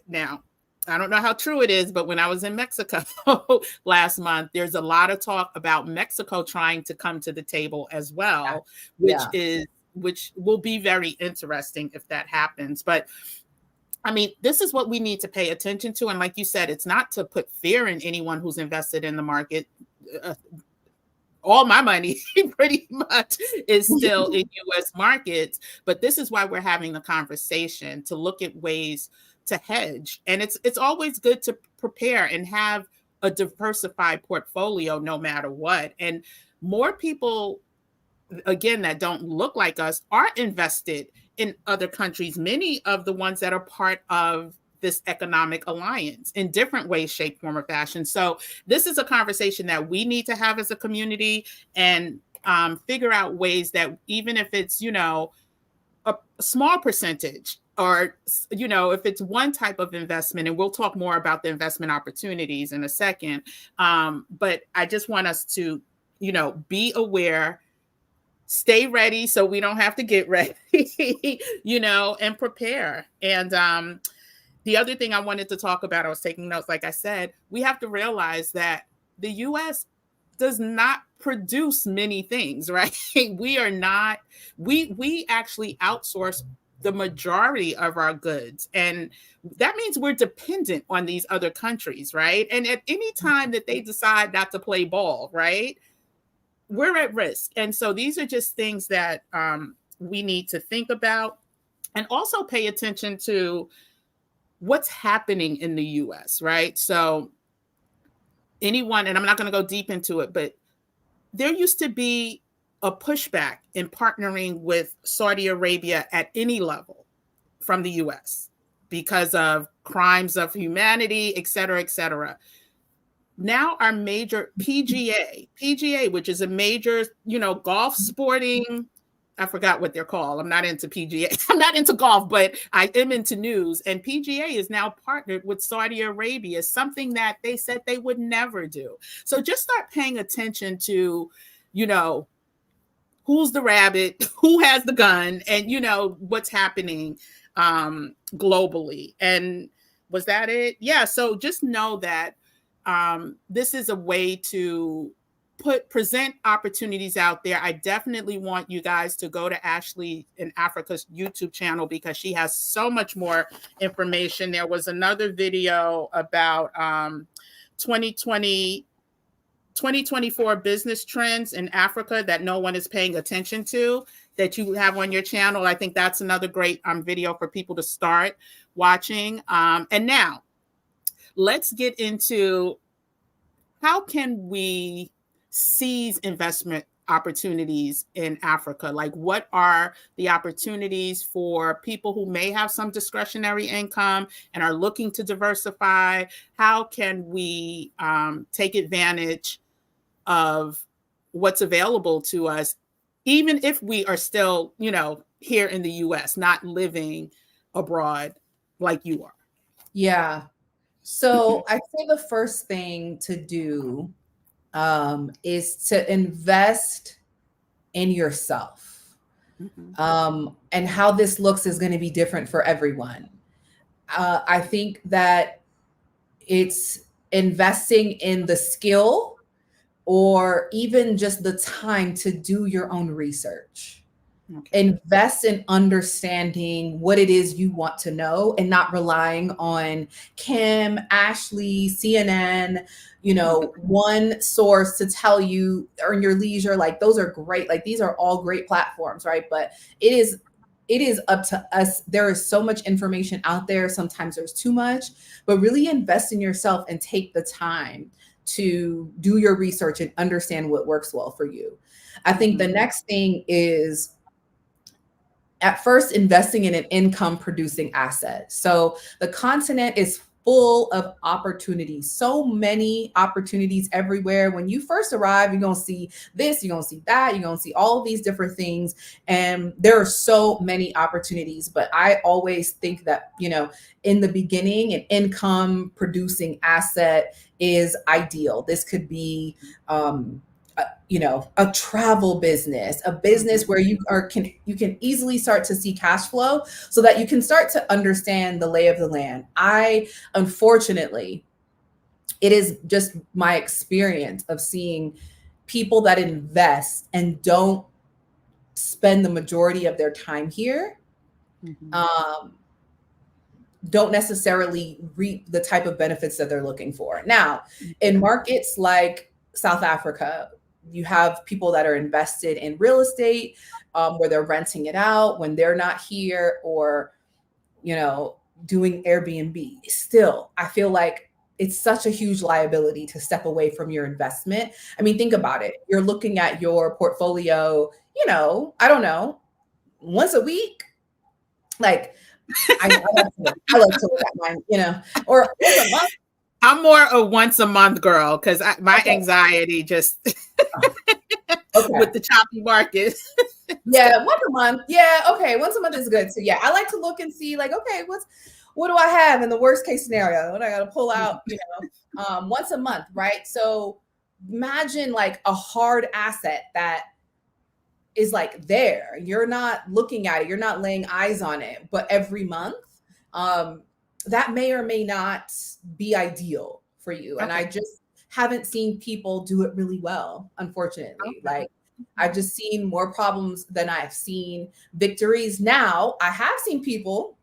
Speaker 1: now, I don't know how true it is, but when I was in Mexico last month, there's a lot of talk about Mexico trying to come to the table as well, which will be very interesting if that happens. But I mean, this is what we need to pay attention to. And like you said, it's not to put fear in anyone who's invested in the market. All my money pretty much is still in US markets. But this is why we're having the conversation, to look at ways to hedge. And it's always good to prepare and have a diversified portfolio no matter what. And more people, again, that don't look like us are invested in other countries, many of the ones that are part of this economic alliance in different ways, shape, form, or fashion. So this is a conversation that we need to have as a community, and figure out ways that, even if it's, a small percentage, or, if it's one type of investment, and we'll talk more about the investment opportunities in a second. But I just want us to, be aware, stay ready so we don't have to get ready, and prepare. And the other thing I wanted to talk about, I was taking notes, like I said, we have to realize that the US does not produce many things, right? We actually outsource the majority of our goods. And that means we're dependent on these other countries, right? And at any time that they decide not to play ball, right, we're at risk. And so these are just things that we need to think about, and also pay attention to what's happening in the US, right? So anyone, and I'm not going to go deep into it, but there used to be a pushback in partnering with Saudi Arabia at any level from the US because of crimes of humanity, et cetera, et cetera. Now our major PGA, which is a major, golf sporting, I forgot what they're called. I'm not into PGA. I'm not into golf, but I am into news. And PGA is now partnered with Saudi Arabia, something that they said they would never do. So just start paying attention to, who's the rabbit, who has the gun, and, what's happening globally. And was that it? Yeah. So just know that this is a way to present opportunities out there. I definitely want you guys to go to Ashley in Africa's YouTube channel, because she has so much more information. There was another video about 2024 business trends in Africa that no one is paying attention to, that you have on your channel. I think that's another great video for people to start watching. And now let's get into, how can we seize investment opportunities in Africa? Like, what are the opportunities for people who may have some discretionary income and are looking to diversify? How can we take advantage of what's available to us, even if we are still, here in the US, not living abroad like you are?
Speaker 2: Yeah. So I'd say the first thing to do is to invest in yourself. And how this looks is going to be different for everyone. I think that it's investing in the skill, or even just the time to do your own research.
Speaker 1: Okay.
Speaker 2: Invest in understanding what it is you want to know and not relying on Kim, Ashley, CNN, one source to tell you earn your leisure. Like those are great. Like these are all great platforms, right? But it is up to us. There is so much information out there. Sometimes there's too much, but really invest in yourself and take the time to do your research and understand what works well for you. I think the next thing is at first investing in an income producing asset. So the continent is full of opportunities, so many opportunities everywhere. When you first arrive, you're going to see this, you're going to see that, you're going to see all of these different things. And there are so many opportunities. But I always think that, in the beginning, an income producing asset is ideal. This could be, a travel business, a business where you can easily start to see cash flow so that you can start to understand the lay of the land. Unfortunately, it is just my experience of seeing people that invest and don't spend the majority of their time here, don't necessarily reap the type of benefits that they're looking for. Now, in markets like South Africa, you have people that are invested in real estate, where they're renting it out when they're not here, or, doing Airbnb. Still, I feel like it's such a huge liability to step away from your investment. I mean, think about it. You're looking at your portfolio, I don't know, once a week. Like, I like to look at mine, or once a month.
Speaker 1: I'm more a once a month girl because my anxiety just with the choppy market.
Speaker 2: Yeah, once a month. Yeah, okay, once a month is good. So yeah, I like to look and see like, okay, what do I have in the worst case scenario? What I got to pull out, once a month, right? So imagine like a hard asset that is like there. You're not looking at it, you're not laying eyes on it, but every month, that may or may not be ideal for you. And I just haven't seen people do it really well, unfortunately. Like I've just seen more problems than I've seen victories. Now, I have seen people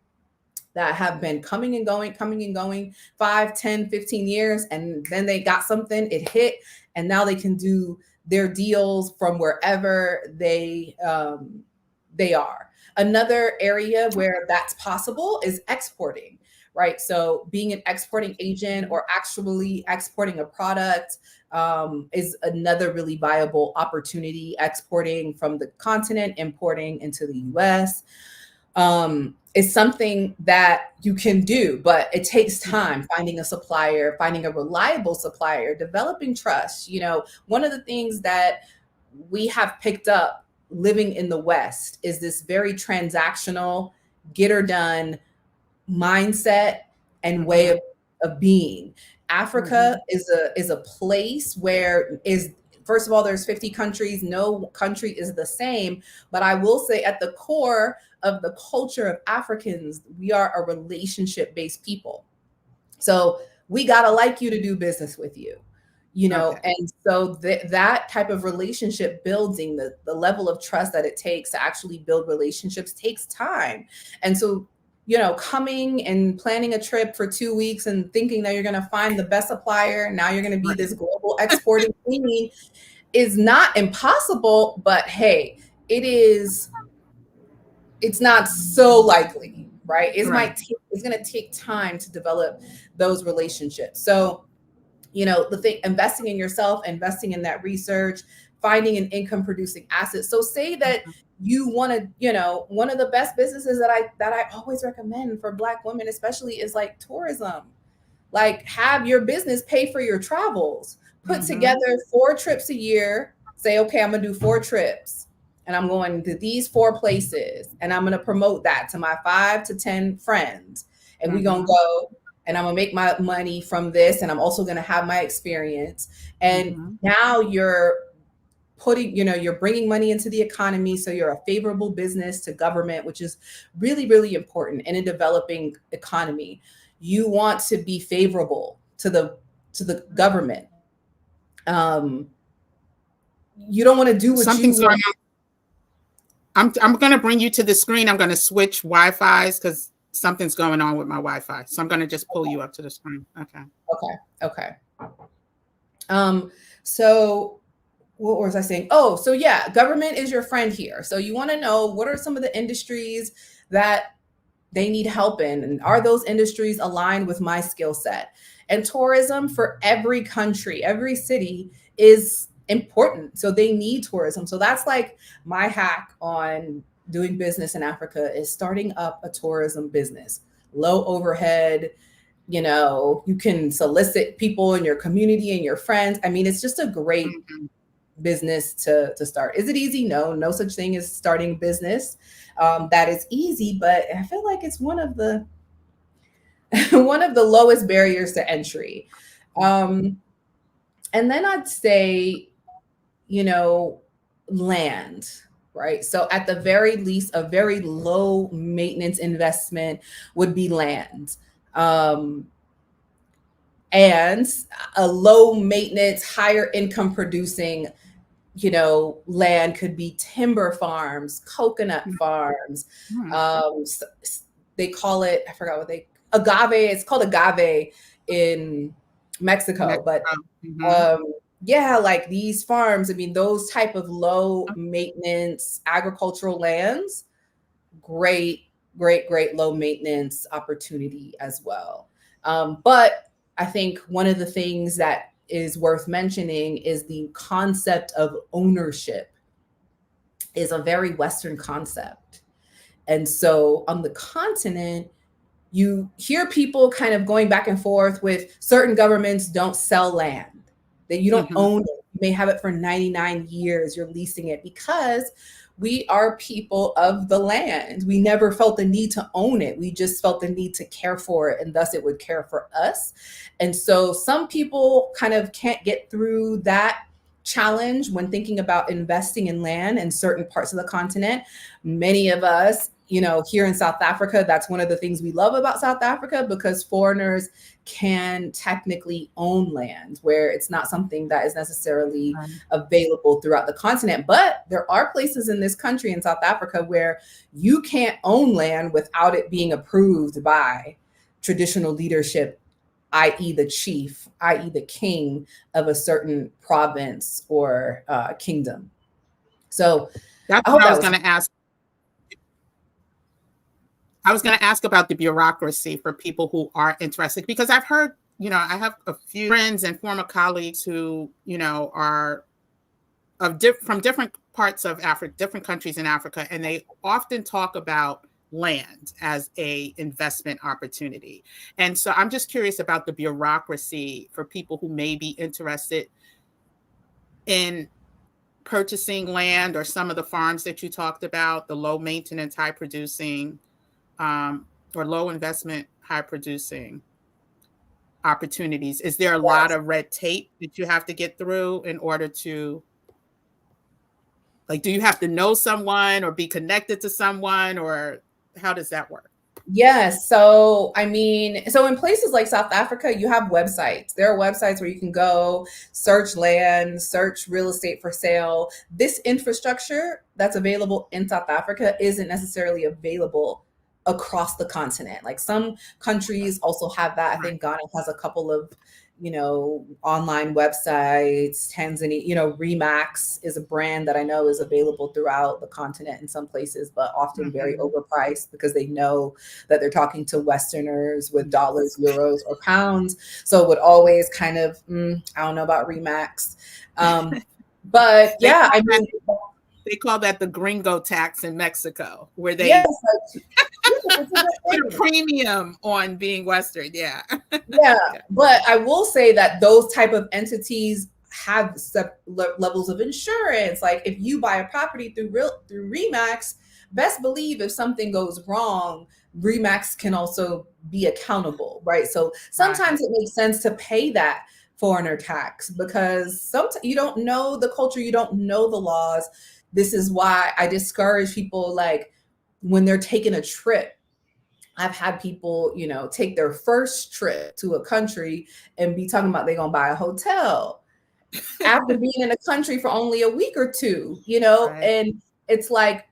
Speaker 2: that have been coming and going 5, 10, 15 years, and then they got something, it hit, and now they can do their deals from wherever they are. Another area where that's possible is exporting, right? So being an exporting agent or actually exporting a product is another really viable opportunity. Exporting from the continent, importing into the US is something that you can do, but it takes time finding a supplier, finding a reliable supplier, developing trust. One of the things that we have picked up living in the West is this very transactional, get her done mindset and way of being. Africa is a place where first of all, there's 50 countries. No country is the same. But I will say at the core of the culture of Africans, we are a relationship-based people. So we got to like you to do business with you, and so that type of relationship building, the level of trust that it takes to actually build relationships takes time. And so, coming and planning a trip for 2 weeks and thinking that you're going to find the best supplier, now you're going to be this global exporting queen, is not impossible, but hey, it's not so likely, right? It's going to take time to develop those relationships. So, the thing, investing in yourself, investing in that research, finding an income producing asset. So say that you want to, one of the best businesses that I always recommend for Black women, especially, is like tourism. Like, have your business pay for your travels. Put together 4 trips a year. Say, okay, I'm going to do 4 trips and I'm going to these 4 places and I'm going to promote that to my 5 to 10 friends. And we're going to go and I'm going to make my money from this. And I'm also going to have my experience. And now you're putting, you're bringing money into the economy. So you're a favorable business to government, which is really, really important in a developing economy. You want to be favorable to the government. You don't want to do what
Speaker 1: Something's going on. I'm going to bring you to the screen. I'm going to switch Wi-Fi's because something's going on with my Wi-Fi. So I'm going to just pull you up to the screen. Okay.
Speaker 2: Okay. So what was I saying? Oh, so yeah, government is your friend here. So you want to know what are some of the industries that they need help in, and are those industries aligned with my skill set? And tourism for every country, every city is important. So they need tourism. So that's like my hack on doing business in Africa is starting up a tourism business. Low overhead, you can solicit people in your community and your friends. I mean, it's just a great business to start. Is it easy? No such thing as starting business that is easy, but I feel like it's one of the one of the lowest barriers to entry. And then I'd say, land, right? So at the very least, a very low maintenance investment would be land. And a low maintenance, higher income producing, land could be timber farms, coconut farms. They call it, I forgot what agave. It's called agave in Mexico. But yeah, like these farms, I mean, those type of low maintenance agricultural lands, great low maintenance opportunity as well. But I think one of the things that is worth mentioning is the concept of ownership is a very Western concept. And so on the continent, you hear people kind of going back and forth with certain governments don't sell land, that you don't own it. You may have it for 99 years, you're leasing it, because we are people of the land. We never felt the need to own it. We just felt the need to care for it, and thus it would care for us. And so some people kind of can't get through that challenge when thinking about investing in land in certain parts of the continent. Many of us, here in South Africa, that's one of the things we love about South Africa, because foreigners can technically own land where it's not something that is necessarily available throughout the continent. But there are places in this country, in South Africa, where you can't own land without it being approved by traditional leadership, i.e. the chief, i.e. the king of a certain province or kingdom. So
Speaker 1: that's what I was going to ask. I was going to ask about the bureaucracy for people who are interested, because I've heard, I have a few friends and former colleagues who, are from different parts of Africa, different countries in Africa, and they often talk about land as a investment opportunity. And so I'm just curious about the bureaucracy for people who may be interested in purchasing land or some of the farms that you talked about, the low maintenance, high producing, or low investment, high producing opportunities. Is there a lot of red tape that you have to get through in order to, like, do you have to know someone or be connected to someone, or how does that work?
Speaker 2: Yes. So, I mean, so in places like South Africa, you have websites. There are websites where you can go search land, search real estate for sale. This infrastructure that's available in South Africa isn't necessarily available across the continent. Like some countries also have that. I think Ghana has a couple of, online websites. Tanzania, Remax is a brand that I know is available throughout the continent in some places, but often very overpriced because they know that they're talking to Westerners with dollars, euros, or pounds. So it would always kind of, I don't know about Remax. But yeah, I mean,
Speaker 1: they call that the gringo tax in Mexico, where they put a premium on being Western. Yeah.
Speaker 2: But I will say that those type of entities have levels of insurance. Like if you buy a property through Remax, best believe if something goes wrong, Remax can also be accountable, right? So sometimes it makes sense to pay that foreigner tax because sometimes you don't know the culture, you don't know the laws. This is why I discourage people, like when they're taking a trip. I've had people, take their first trip to a country and be talking about they're going to buy a hotel after being in a country for only a week or two, and it's like,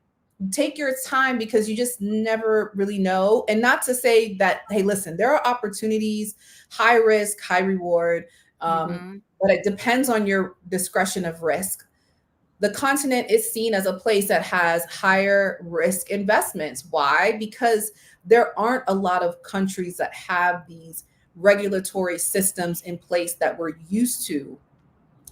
Speaker 2: take your time, because you just never really know. And not to say that, hey, listen, there are opportunities, high risk, high reward, but it depends on your discretion of risk. The continent is seen as a place that has higher risk investments. Why? Because there aren't a lot of countries that have these regulatory systems in place that we're used to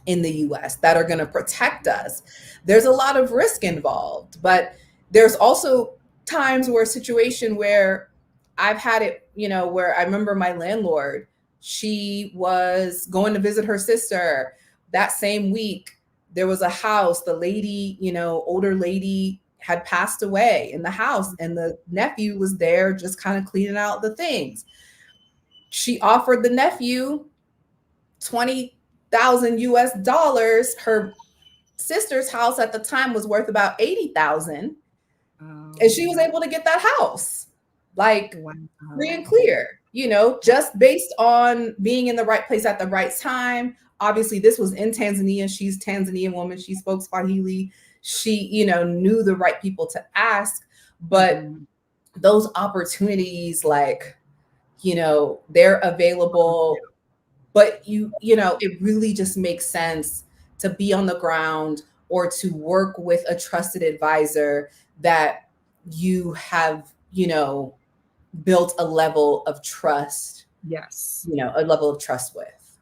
Speaker 2: in the US that are going to protect us. There's a lot of risk involved, but there's also times where a situation where I've had it, where I remember my landlord, she was going to visit her sister that same week. There was a house, the lady, older lady had passed away in the house, and the nephew was there just kind of cleaning out the things. She offered the nephew 20,000 US dollars. Her sister's house at the time was worth about 80,000. And she was able to get that house, like free and clear, just based on being in the right place at the right time. Obviously, this was in Tanzania. She's a Tanzanian woman. She spoke Swahili. She, knew the right people to ask. But those opportunities, like, they're available. But it really just makes sense to be on the ground or to work with a trusted advisor that you have, built a level of trust.
Speaker 1: Yes.
Speaker 2: A level of trust with.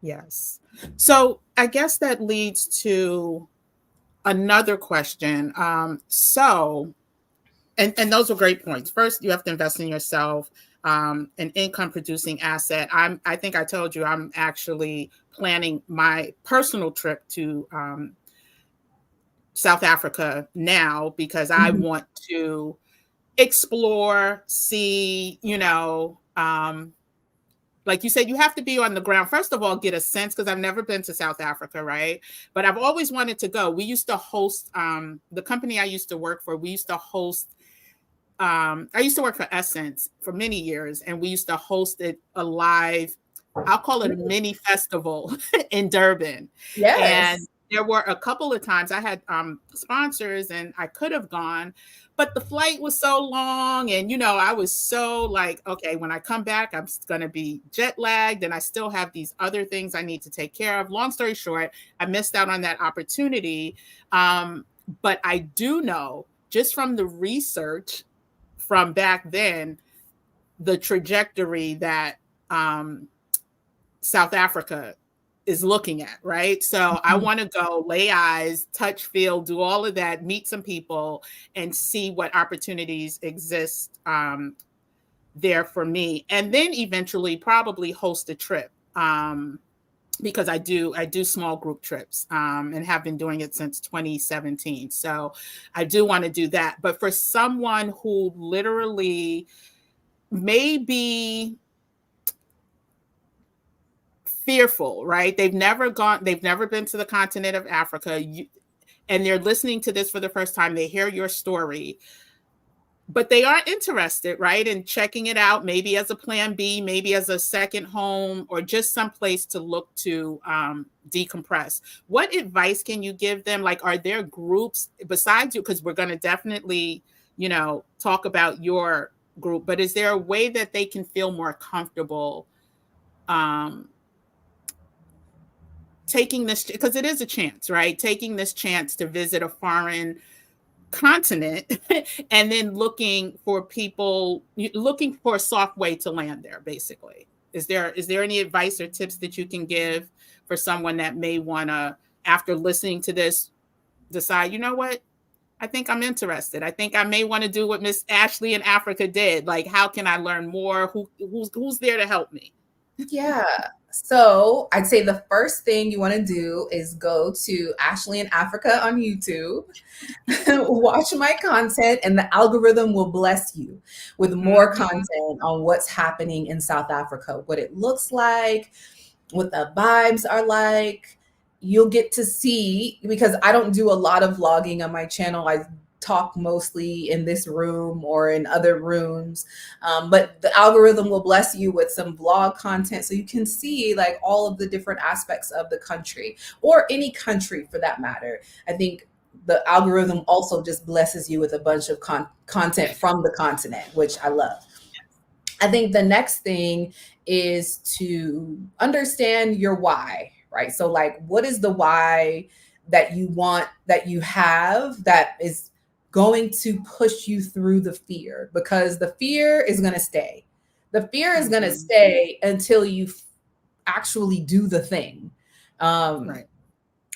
Speaker 1: Yes. So I guess that leads to another question. And those are great points. First, you have to invest in yourself. An income producing asset. I think I told you I'm actually planning my personal trip to South Africa now, because I want to explore, see, like you said, you have to be on the ground. First of all, get a sense, because I've never been to South Africa, right? But I've always wanted to go. We used to host, the company I used to work for, we used to host, I used to work for Essence for many years, and we used to host a live, I'll call it a mini festival in Durban.
Speaker 2: Yes.
Speaker 1: And there were a couple of times I had sponsors and I could have gone, but the flight was so long. And, I was so like, okay, when I come back, I'm going to be jet lagged, and I still have these other things I need to take care of. Long story short, I missed out on that opportunity. But I do know, just from the research from back then, the trajectory that South Africa is looking at, right? So I want to go lay eyes, touch, feel, do all of that, meet some people, and see what opportunities exist there for me. And then eventually probably host a trip, because I do small group trips, and have been doing it since 2017. So I do want to do that. But for someone who literally may be fearful, right? They've never been to the continent of Africa, and they're listening to this for the first time. They hear your story, but they are interested, right, in checking it out, maybe as a plan B, maybe as a second home, or just some place to look to decompress. What advice can you give them? Like, are there groups besides you? Because we're going to definitely, talk about your group, but is there a way that they can feel more comfortable taking this, because it is a chance, right? Taking this chance to visit a foreign continent and then looking for a soft way to land there, basically. Is there any advice or tips that you can give for someone that may want to, after listening to this, decide, you know what? I think I'm interested. I think I may want to do what Miss Ashley in Africa did. Like, how can I learn more? Who's there to help me?
Speaker 2: Yeah. So I'd say the first thing you want to do is go to Ashley in Africa on YouTube, watch my content, and the algorithm will bless you with more content on what's happening in South Africa, what it looks like, what the vibes are like. You'll get to see, because I don't do a lot of vlogging on my channel. I talk mostly in this room or in other rooms, but the algorithm will bless you with some vlog content, so you can see like all of the different aspects of the country, or any country for that matter. I think the algorithm also just blesses you with a bunch of content from the continent, which I love. I think the next thing is to understand your why, right? So, like, what is the why that you want, that you have, that is going to push you through the fear? Because the fear is going to stay. The fear is going to stay until you actually do the thing.
Speaker 1: Right.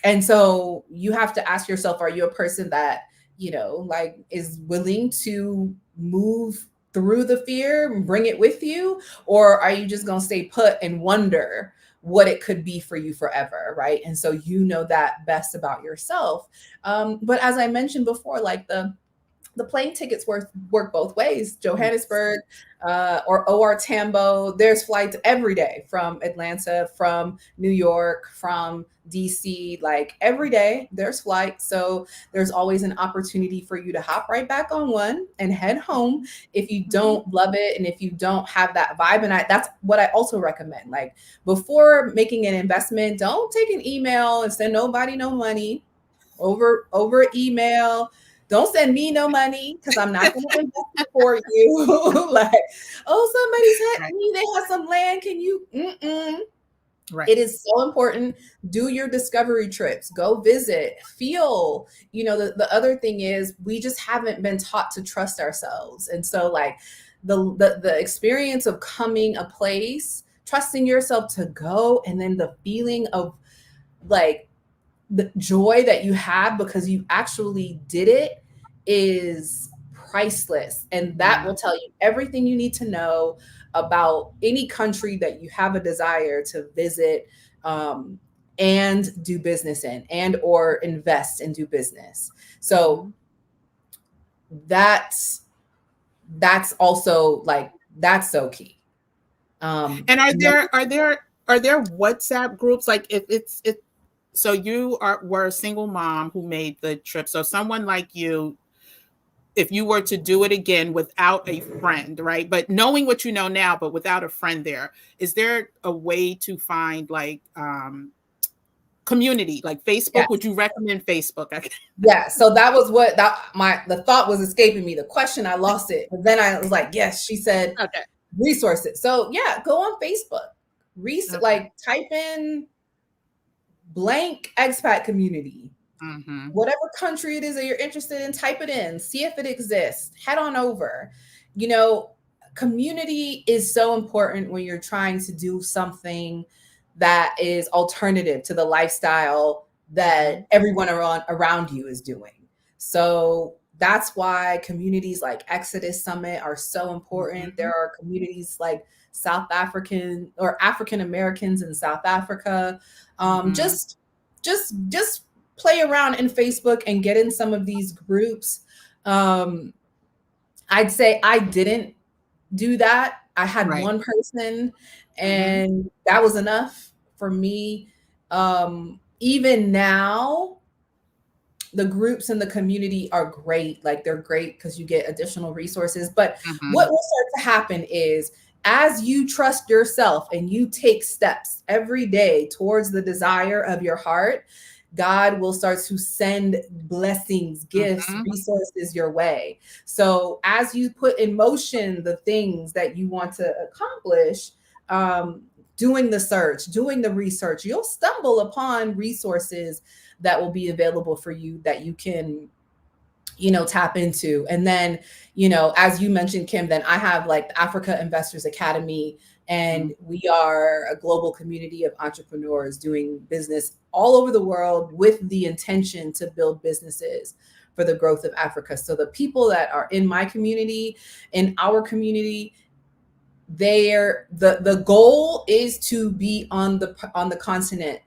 Speaker 2: And so you have to ask yourself, are you a person that, like, is willing to move through the fear and bring it with you? Or are you just going to stay put and wonder what it could be for you forever, right? And so you know that best about yourself. But as I mentioned before, like the plane tickets work both ways. Johannesburg or OR Tambo, there's flights every day from Atlanta, from New York, from DC, like every day there's flights. So there's always an opportunity for you to hop right back on one and head home if you don't love it and if you don't have that vibe. And that's what I also recommend. Like, before making an investment, don't take an email and send nobody no money over email. Don't send me no money because I'm not going to invest it for you. Like, oh, somebody's had me. They have some land. Can you? Right. It is so important. Do your discovery trips. Go visit. Feel. The other thing is, we just haven't been taught to trust ourselves. And so, like, the experience of coming a place, trusting yourself to go, and then the feeling of, like, the joy that you have because you actually did it is priceless. And that will tell you everything you need to know about any country that you have a desire to visit and do business in, and or invest and do business. So that's also, like, that's so key.
Speaker 1: And are there WhatsApp groups? Like, if it's so you were a single mom who made the trip. So someone like you, if you were to do it again without a friend, right? But knowing what you know now, but without a friend there, is there a way to find, like, community, like Facebook? Yes. Would you recommend Facebook?
Speaker 2: Yeah. So that was what the thought was escaping me. The question, I lost it. But then I was like, yes, she said resources. So yeah, go on Facebook. Like, type in blank expat community. Whatever country it is that you're interested in, type it in, see if it exists, head on over. Community is so important when you're trying to do something that is alternative to the lifestyle that everyone around you is doing. So that's why communities like Exodus Summit are so important. There are communities like South African or African Americans in South Africa. Just play around in Facebook and get in some of these groups. I'd say I didn't do that. I had one person, and that was enough for me. Even now, the groups in the community are great. Like, they're great because you get additional resources. But what will start to happen is, as you trust yourself and you take steps every day towards the desire of your heart, God will start to send blessings, gifts, resources your way. So as you put in motion the things that you want to accomplish, doing the search, doing the research, you'll stumble upon resources that will be available for you that you can, tap into. And then, as you mentioned, Kim, then I have, like, the Africa Investors Academy, and we are a global community of entrepreneurs doing business all over the world with the intention to build businesses for the growth of Africa. So the people that are in my community, in our community, the goal is to be on the continent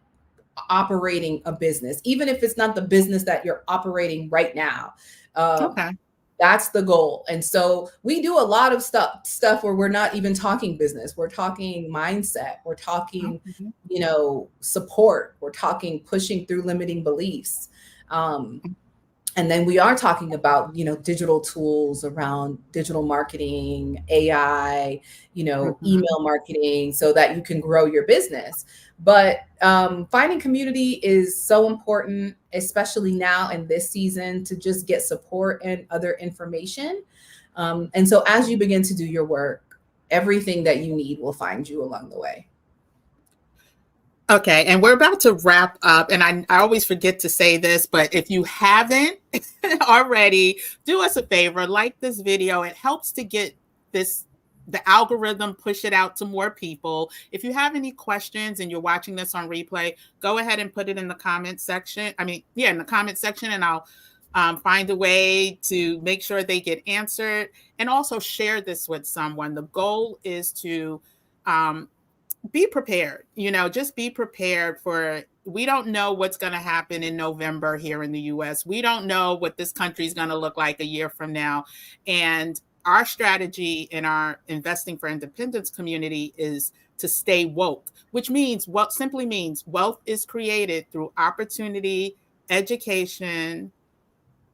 Speaker 2: operating a business, even if it's not the business that you're operating right now. That's the goal. And so we do a lot of stuff where we're not even talking business. We're talking mindset. We're talking, support. We're talking pushing through limiting beliefs. And then we are talking about, digital tools around digital marketing, AI, email marketing, so that you can grow your business. But finding community is so important, especially now in this season, to just get support and other information. And so as you begin to do your work, everything that you need will find you along the way.
Speaker 1: Okay, and we're about to wrap up, and I always forget to say this, but if you haven't already, do us a favor, like this video. It helps to get the algorithm, push it out to more people. If you have any questions and you're watching this on replay, go ahead and put it in the comment section. In the comment section, and I'll find a way to make sure they get answered, and also share this with someone. The goal is to be prepared, just be prepared we don't know what's going to happen in November here in the US. We don't know what this country is going to look like a year from now. And our strategy in our Investing for Independence community is to stay woke, which simply means wealth is created through opportunity, education.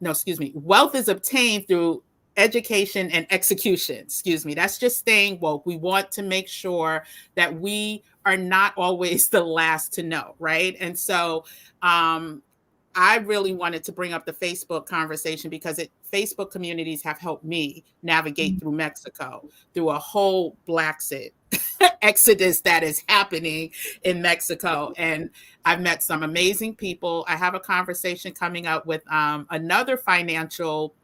Speaker 1: No, excuse me. Wealth is obtained through education and execution. Excuse me. That's just staying woke. We want to make sure that we are not always the last to know, right? And so I really wanted to bring up the Facebook conversation because Facebook communities have helped me navigate through Mexico, through a whole Blaxit exodus that is happening in Mexico. And I've met some amazing people. I have a conversation coming up with another financial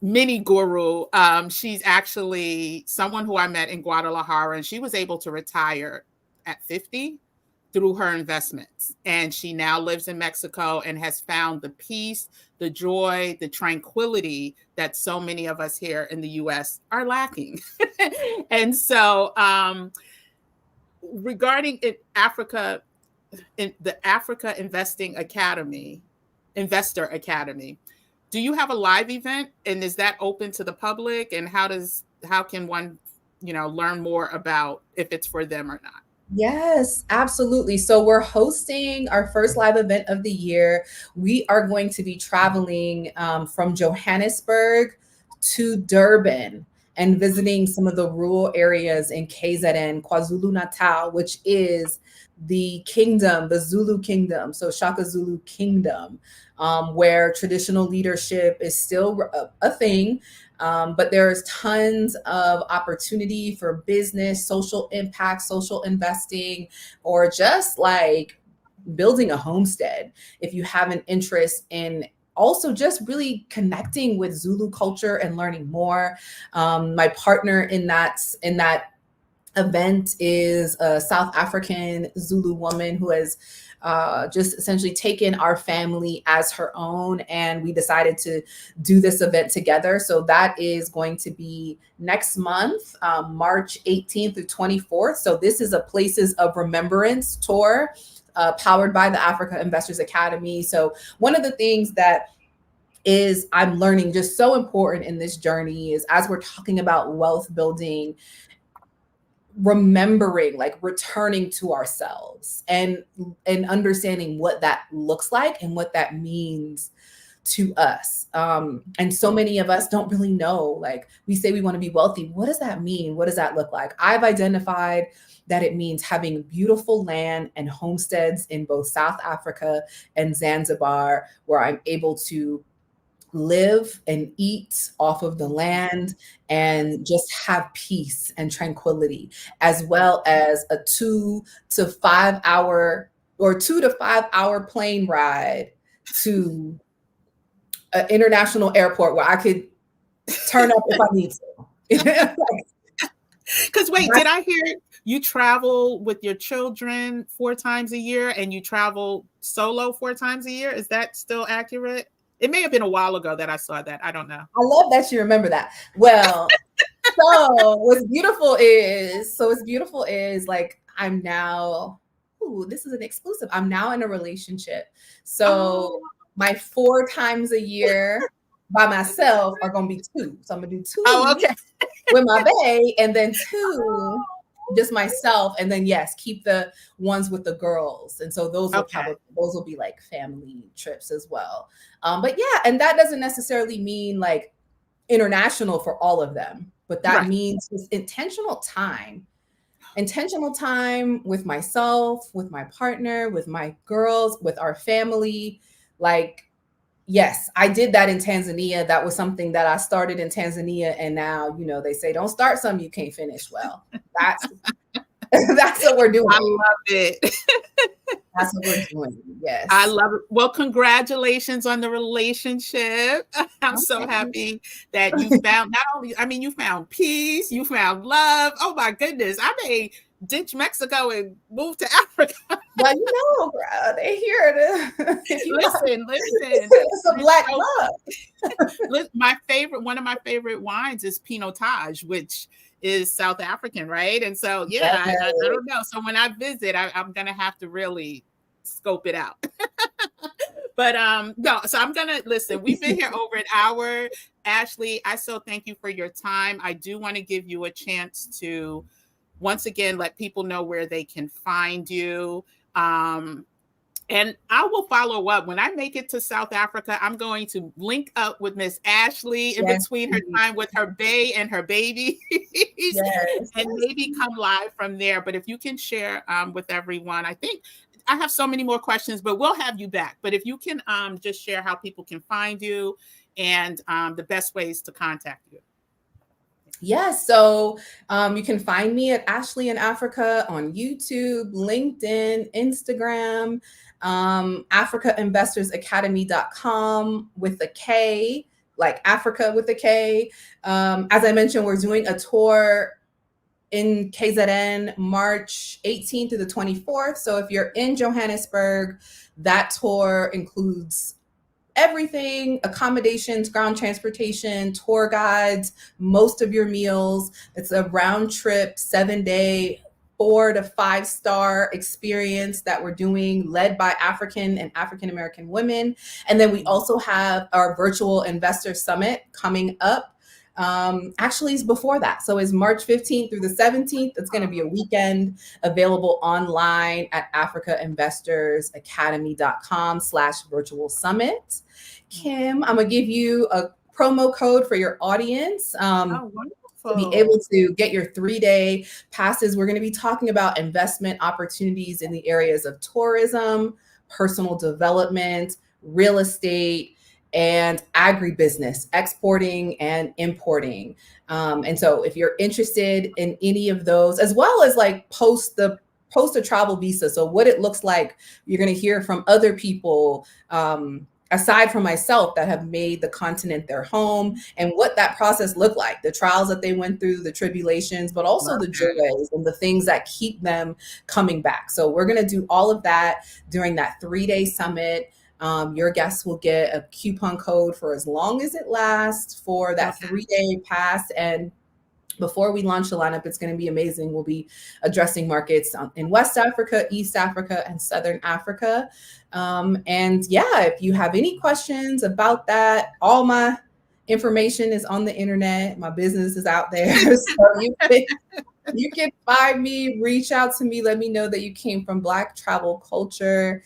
Speaker 1: mini guru. She's actually someone who I met in Guadalajara, and she was able to retire at 50 through her investments. And she now lives in Mexico and has found the peace, the joy, the tranquility that so many of us here in the US are lacking. And so regarding Africa, in the Africa Investor Academy, do you have a live event, and is that open to the public? And how can one, learn more about if it's for them or not?
Speaker 2: Yes, absolutely. So we're hosting our first live event of the year. We are going to be traveling from Johannesburg to Durban and visiting some of the rural areas in KZN, KwaZulu-Natal, which is the kingdom, the Zulu kingdom, so Shaka Zulu kingdom, where traditional leadership is still a thing. But there's tons of opportunity for business, social impact, social investing, or just like building a homestead. If you have an interest in also just really connecting with Zulu culture and learning more. My partner in that event is a South African Zulu woman who has just essentially taken our family as her own, and we decided to do this event together. So that is going to be next month, March 18th through 24th. So this is a Places of Remembrance tour powered by the Africa Investors Academy. So one of the things that I'm learning just so important in this journey is, as we're talking about wealth building, remembering, like returning to ourselves and understanding what that looks like and what that means to us. And so many of us don't really know, like we say we want to be wealthy. What does that mean? What does that look like? I've identified that it means having beautiful land and homesteads in both South Africa and Zanzibar, where I'm able to live and eat off of the land and just have peace and tranquility, as well as a 2 to 5 hour plane ride to an international airport where I could turn up if I need to.
Speaker 1: Because wait, did I hear you travel with your children 4 times a year and you travel solo 4 times a year? Is that still accurate? It may have been a while ago that I saw that. I don't know.
Speaker 2: I love that you remember that. Well, so what's beautiful is like I'm now, this is an exclusive. I'm now in a relationship. So my 4 times a year by myself are going to be 2. So I'm going to do 2
Speaker 1: okay.
Speaker 2: with my bae, and then 2 just myself, and then yes, keep the ones with the girls, and so those will be like family trips as well. But yeah, and that doesn't necessarily mean like international for all of them, but that means just intentional time with myself, with my partner, with my girls, with our family. Like, yes, I did that in Tanzania. That was something that I started in Tanzania. And now, you know, they say, don't start something you can't finish. Well, that's what we're doing.
Speaker 1: I love it.
Speaker 2: That's what we're doing. Yes.
Speaker 1: I love it. Well, congratulations on the relationship. I'm so happy that you found you found peace, you found love. Oh my goodness. I may ditch Mexico and move to Africa.
Speaker 2: Well, you know, bro, they're here to
Speaker 1: listen.
Speaker 2: It's a black love.
Speaker 1: One of my favorite wines is Pinotage, which is South African, right? And so, yeah, I don't know. So when I visit, I'm going to have to really scope it out. But no, so I'm going to listen. We've been here over an hour. Ashley, I so thank you for your time. I do want to give you a chance to once again let people know where they can find you. And I will follow up. When I make it to South Africa, I'm going to link up with Miss Ashley in between her time with her bae and her baby, and maybe come live from there. But if you can share with everyone, I think I have so many more questions, but we'll have you back. But if you can just share how people can find you and the best ways to contact you.
Speaker 2: Yes, so you can find me at Ashley in Africa on YouTube, LinkedIn, Instagram, AfricaInvestorsAcademy.com with a K, like Africa with a K. As I mentioned, we're doing a tour in KZN March 18th through the 24th. So if you're in Johannesburg, that tour includes everything: accommodations, ground transportation, tour guides, most of your meals. It's a round trip, 7-day, 4 to 5 star experience that we're doing, led by African and African American women. And then we also have our virtual investor summit coming up. Actually, it's before that. So it's March 15th through the 17th. It's going to be a weekend, available online at AfricaInvestorsAcademy.com/virtual summit. Kim, I'm going to give you a promo code for your audience. To be able to get your 3-day passes. We're going to be talking about investment opportunities in the areas of tourism, personal development, real estate, and agribusiness, exporting and importing. And so if you're interested in any of those, as well as like post a travel visa, so what it looks like, you're going to hear from other people, aside from myself, that have made the continent their home, and what that process looked like, the trials that they went through, the tribulations, but also the joys and the things that keep them coming back. So we're going to do all of that during that 3-day summit. Your guests will get a coupon code for as long as it lasts for that 3-day pass. And before we launch the lineup, it's going to be amazing. We'll be addressing markets in West Africa, East Africa, and Southern Africa. And yeah, if you have any questions about that, all my information is on the internet. My business is out there. So you can find me, reach out to me, let me know that you came from Black travel culture.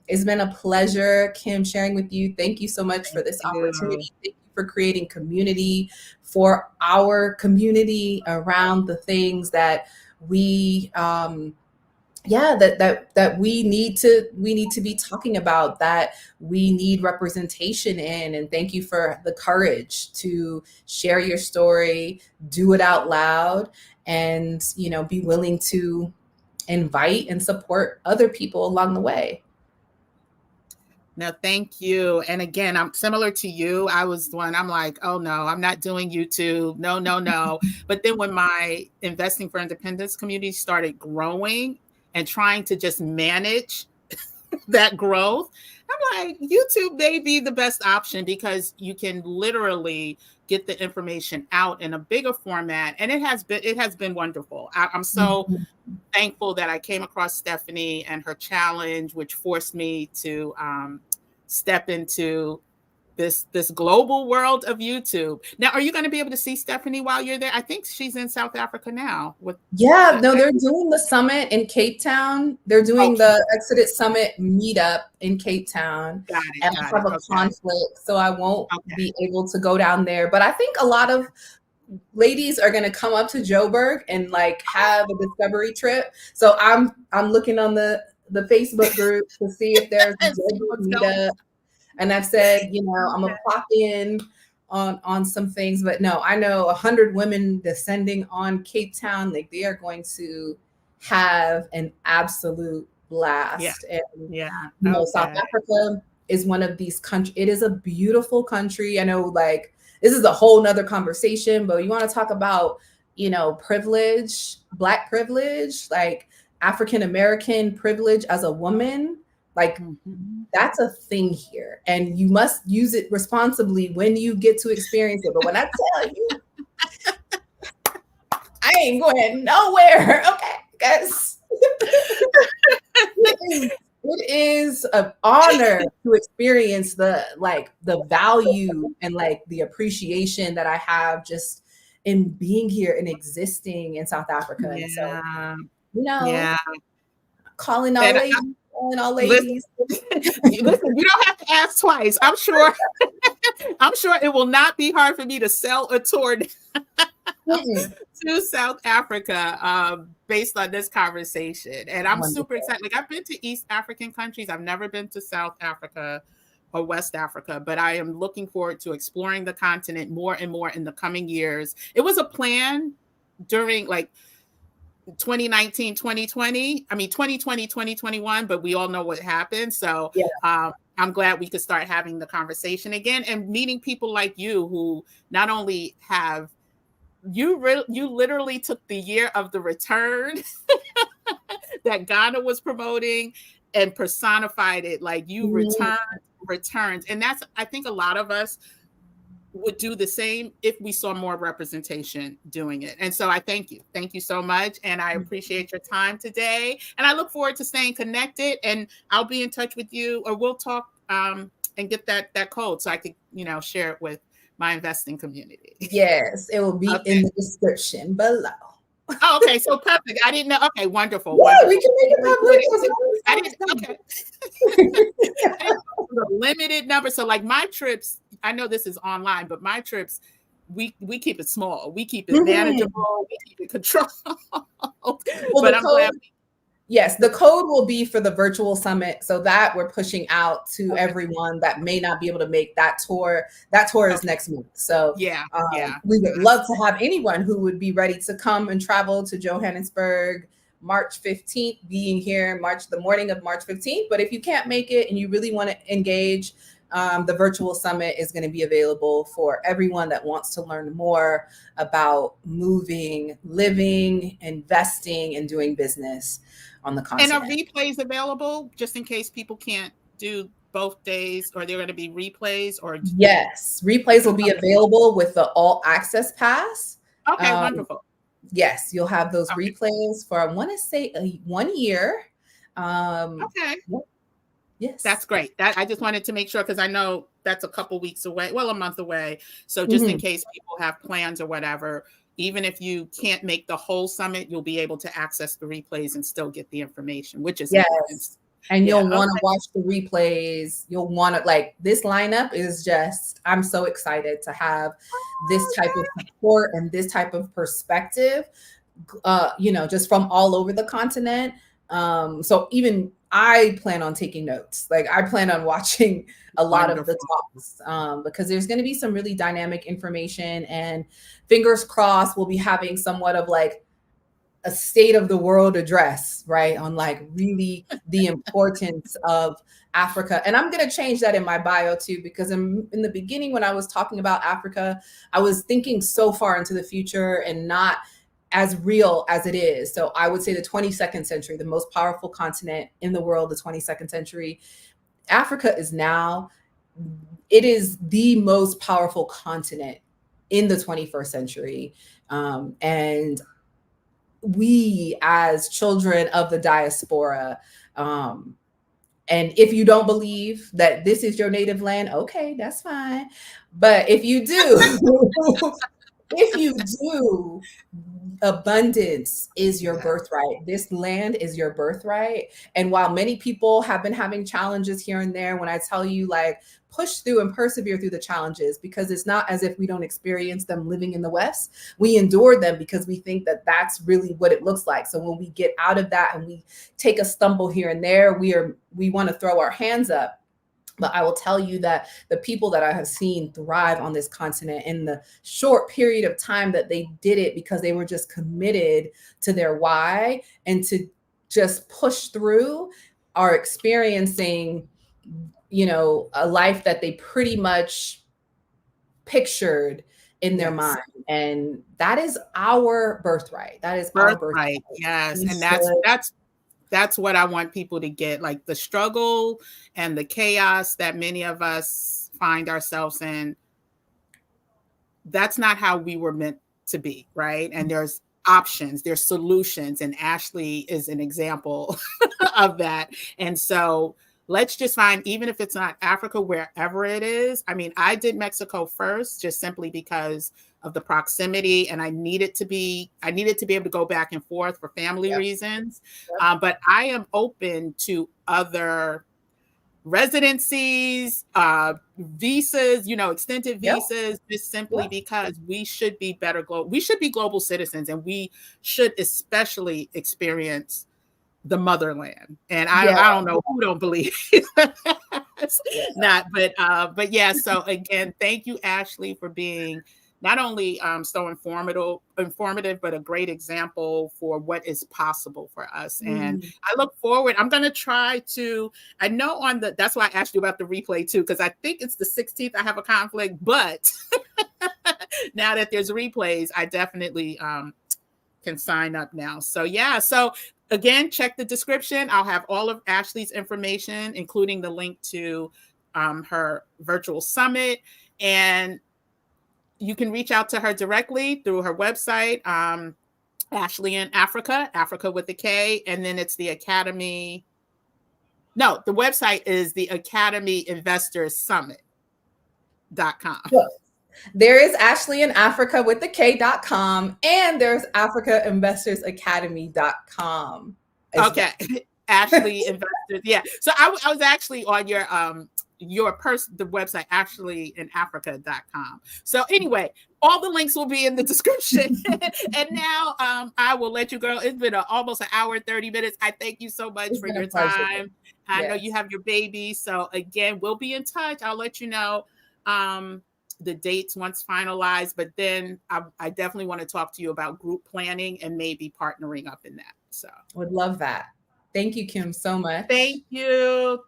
Speaker 2: It's been a pleasure, Kim, sharing with you. Thank you so much for this opportunity. Thank you for creating community for our community around the things that we that we need to be talking about, that we need representation in. And thank you for the courage to share your story, do it out loud, and be willing to invite and support other people along the way.
Speaker 1: No, thank you. And again, I'm similar to you. I'm like, oh no, I'm not doing YouTube. No. But then when my Investing for Independence community started growing and trying to just manage that growth, I'm like, YouTube may be the best option, because you can literally get the information out in a bigger format. And it has been wonderful. I'm so thankful that I came across Stephanie and her challenge, which forced me to step into this global world of YouTube. Now, are you going to be able to see Stephanie while you're there? I think she's in South Africa now.
Speaker 2: Yeah, no, they're doing the summit in Cape Town. They're doing the Exodus Summit meetup in Cape Town. And I have a conflict, so I won't be able to go down there. But I think a lot of ladies are going to come up to Joburg and like have a discovery trip. So I'm looking on the Facebook group to see if there's a Joburg meetup. And I've said, you know, I'm gonna pop in on some things, but no, I know 100 women descending on Cape Town, like they are going to have an absolute blast. And you know, South Africa is one of these countries. It is a beautiful country. I know, like, this is a whole nother conversation, but you want to talk about, you know, privilege, Black privilege, like African American privilege as a woman, like that's a thing here, and you must use it responsibly when you get to experience it. But when I tell you, I ain't going nowhere, okay? Because it is an honor to experience the value and like the appreciation that I have just in being here and existing in South Africa. And so, you know, calling all ladies. Ladies.
Speaker 1: Listen, you don't have to ask twice. I'm sure it will not be hard for me to sell a tour to South Africa based on this conversation. And I'm super excited. Like, I've been to East African countries. I've never been to South Africa or West Africa, but I am looking forward to exploring the continent more and more in the coming years. It was a plan during like 2019, 2020, 2020, 2021, but we all know what happened. So I'm glad we could start having the conversation again and meeting people like you who not only have, you literally took the year of the return that Ghana was promoting and personified it. Like you returned. And that's, I think a lot of us would do the same if we saw more representation doing it. And so I thank you. Thank you so much. And I appreciate your time today. And I look forward to staying connected, and I'll be in touch with you, or we'll talk and get that code so I could, you know, share it with my investing community.
Speaker 2: Yes, it will be in the description below.
Speaker 1: Oh, okay, so perfect. I didn't know. Okay, wonderful.
Speaker 2: Yeah,
Speaker 1: wonderful.
Speaker 2: we can make it
Speaker 1: public. I didn't the limited number. So like my trips, I know this is online, but my trips, we keep it small. We keep it manageable. We keep it controlled. But I'm glad.
Speaker 2: Yes, the code will be for the virtual summit, so that we're pushing out to everyone that may not be able to make that tour. That tour is next month. So we would love to have anyone who would be ready to come and travel to Johannesburg March 15th, being here the morning of March 15th. But if you can't make it and you really want to engage, the virtual summit is going to be available for everyone that wants to learn more about moving, living, investing, and doing business on the continent.
Speaker 1: And are replays available just in case people can't do both days, or they're going to be replays? Or
Speaker 2: yes, replays will be available with the all access pass.
Speaker 1: Okay, wonderful.
Speaker 2: Yes, you'll have those replays for, I want to say, 1 year.
Speaker 1: Okay.
Speaker 2: Yes.
Speaker 1: That's great. I just wanted to make sure, because I know that's a couple weeks away, well, a month away. So just in case people have plans or whatever, even if you can't make the whole summit, you'll be able to access the replays and still get the information, which is
Speaker 2: yes. And you'll want to watch the replays. You'll want to, like, this lineup is just, I'm so excited to have this type of support and this type of perspective, you know, just from all over the continent. So even I plan on taking notes. Like, I plan on watching a lot of the talks because there's going to be some really dynamic information, and fingers crossed we'll be having somewhat of like a state of the world address, right? On like really the importance of Africa. And I'm going to change that in my bio too, because in the beginning, when I was talking about Africa, I was thinking so far into the future and not as real as it is. So I would say the 22nd century, the most powerful continent in the world, the 22nd century, Africa is now, it is the most powerful continent in the 21st century. And we, as children of the diaspora, And if you don't believe that this is your native land, okay, that's fine. But if you do, if you do, abundance is your birthright. This land is your birthright. And while many people have been having challenges here and there, when I tell you, like, push through and persevere through the challenges, because it's not as if we don't experience them living in the West. We endure them because we think that that's really what it looks like. So when we get out of that and we take a stumble here and there, we want to throw our hands up. But I will tell you that the people that I have seen thrive on this continent in the short period of time that they did it, because they were just committed to their why and to just push through, are experiencing, you know, a life that they pretty much pictured in their mind. And that is our birthright. That is our birthright.
Speaker 1: Yes. And that's what I want people to get, like the struggle and the chaos that many of us find ourselves in. That's not how we were meant to be, right? And there's options, there's solutions, and Ashley is an example of that. And so let's just find, even if it's not Africa, wherever it is. I mean, I did Mexico first, just simply because of the proximity, and I needed to be able to go back and forth for family reasons. But I am open to other residencies, visas, you know, extended visas, just simply because we should be we should be global citizens, and we should especially experience the motherland. And I don't know who don't believe not, but yeah. So again, thank you, Ashley, for being not only so informative, but a great example for what is possible for us. And I look forward. I'm going to try to, I know that's why I asked you about the replay too, because I think it's the 16th I have a conflict, but now that there's replays, I definitely can sign up now. So yeah, so again, check the description. I'll have all of Ashley's information, including the link to her virtual summit. And you can reach out to her directly through her website, Ashley in Africa, Africa with a K. And then it's the Academy. No, the website is the Academy Investors Summit.com.
Speaker 2: Yes. There is Ashley in Africa with the K.com, and there's AfricaInvestorsAcademy.com.
Speaker 1: Okay. Ashley Investors. Yeah. So I was actually on your the website, AshleyInAfrica.com. So anyway, all the links will be in the description. And now I will let you go. It's been almost an hour and 30 minutes. I thank you so much for your time. I know you have your baby. So again, we'll be in touch. I'll let you know the dates once finalized, but then I definitely want to talk to you about group planning and maybe partnering up in that. So
Speaker 2: would love that. Thank you, Kim, so much.
Speaker 1: Thank you.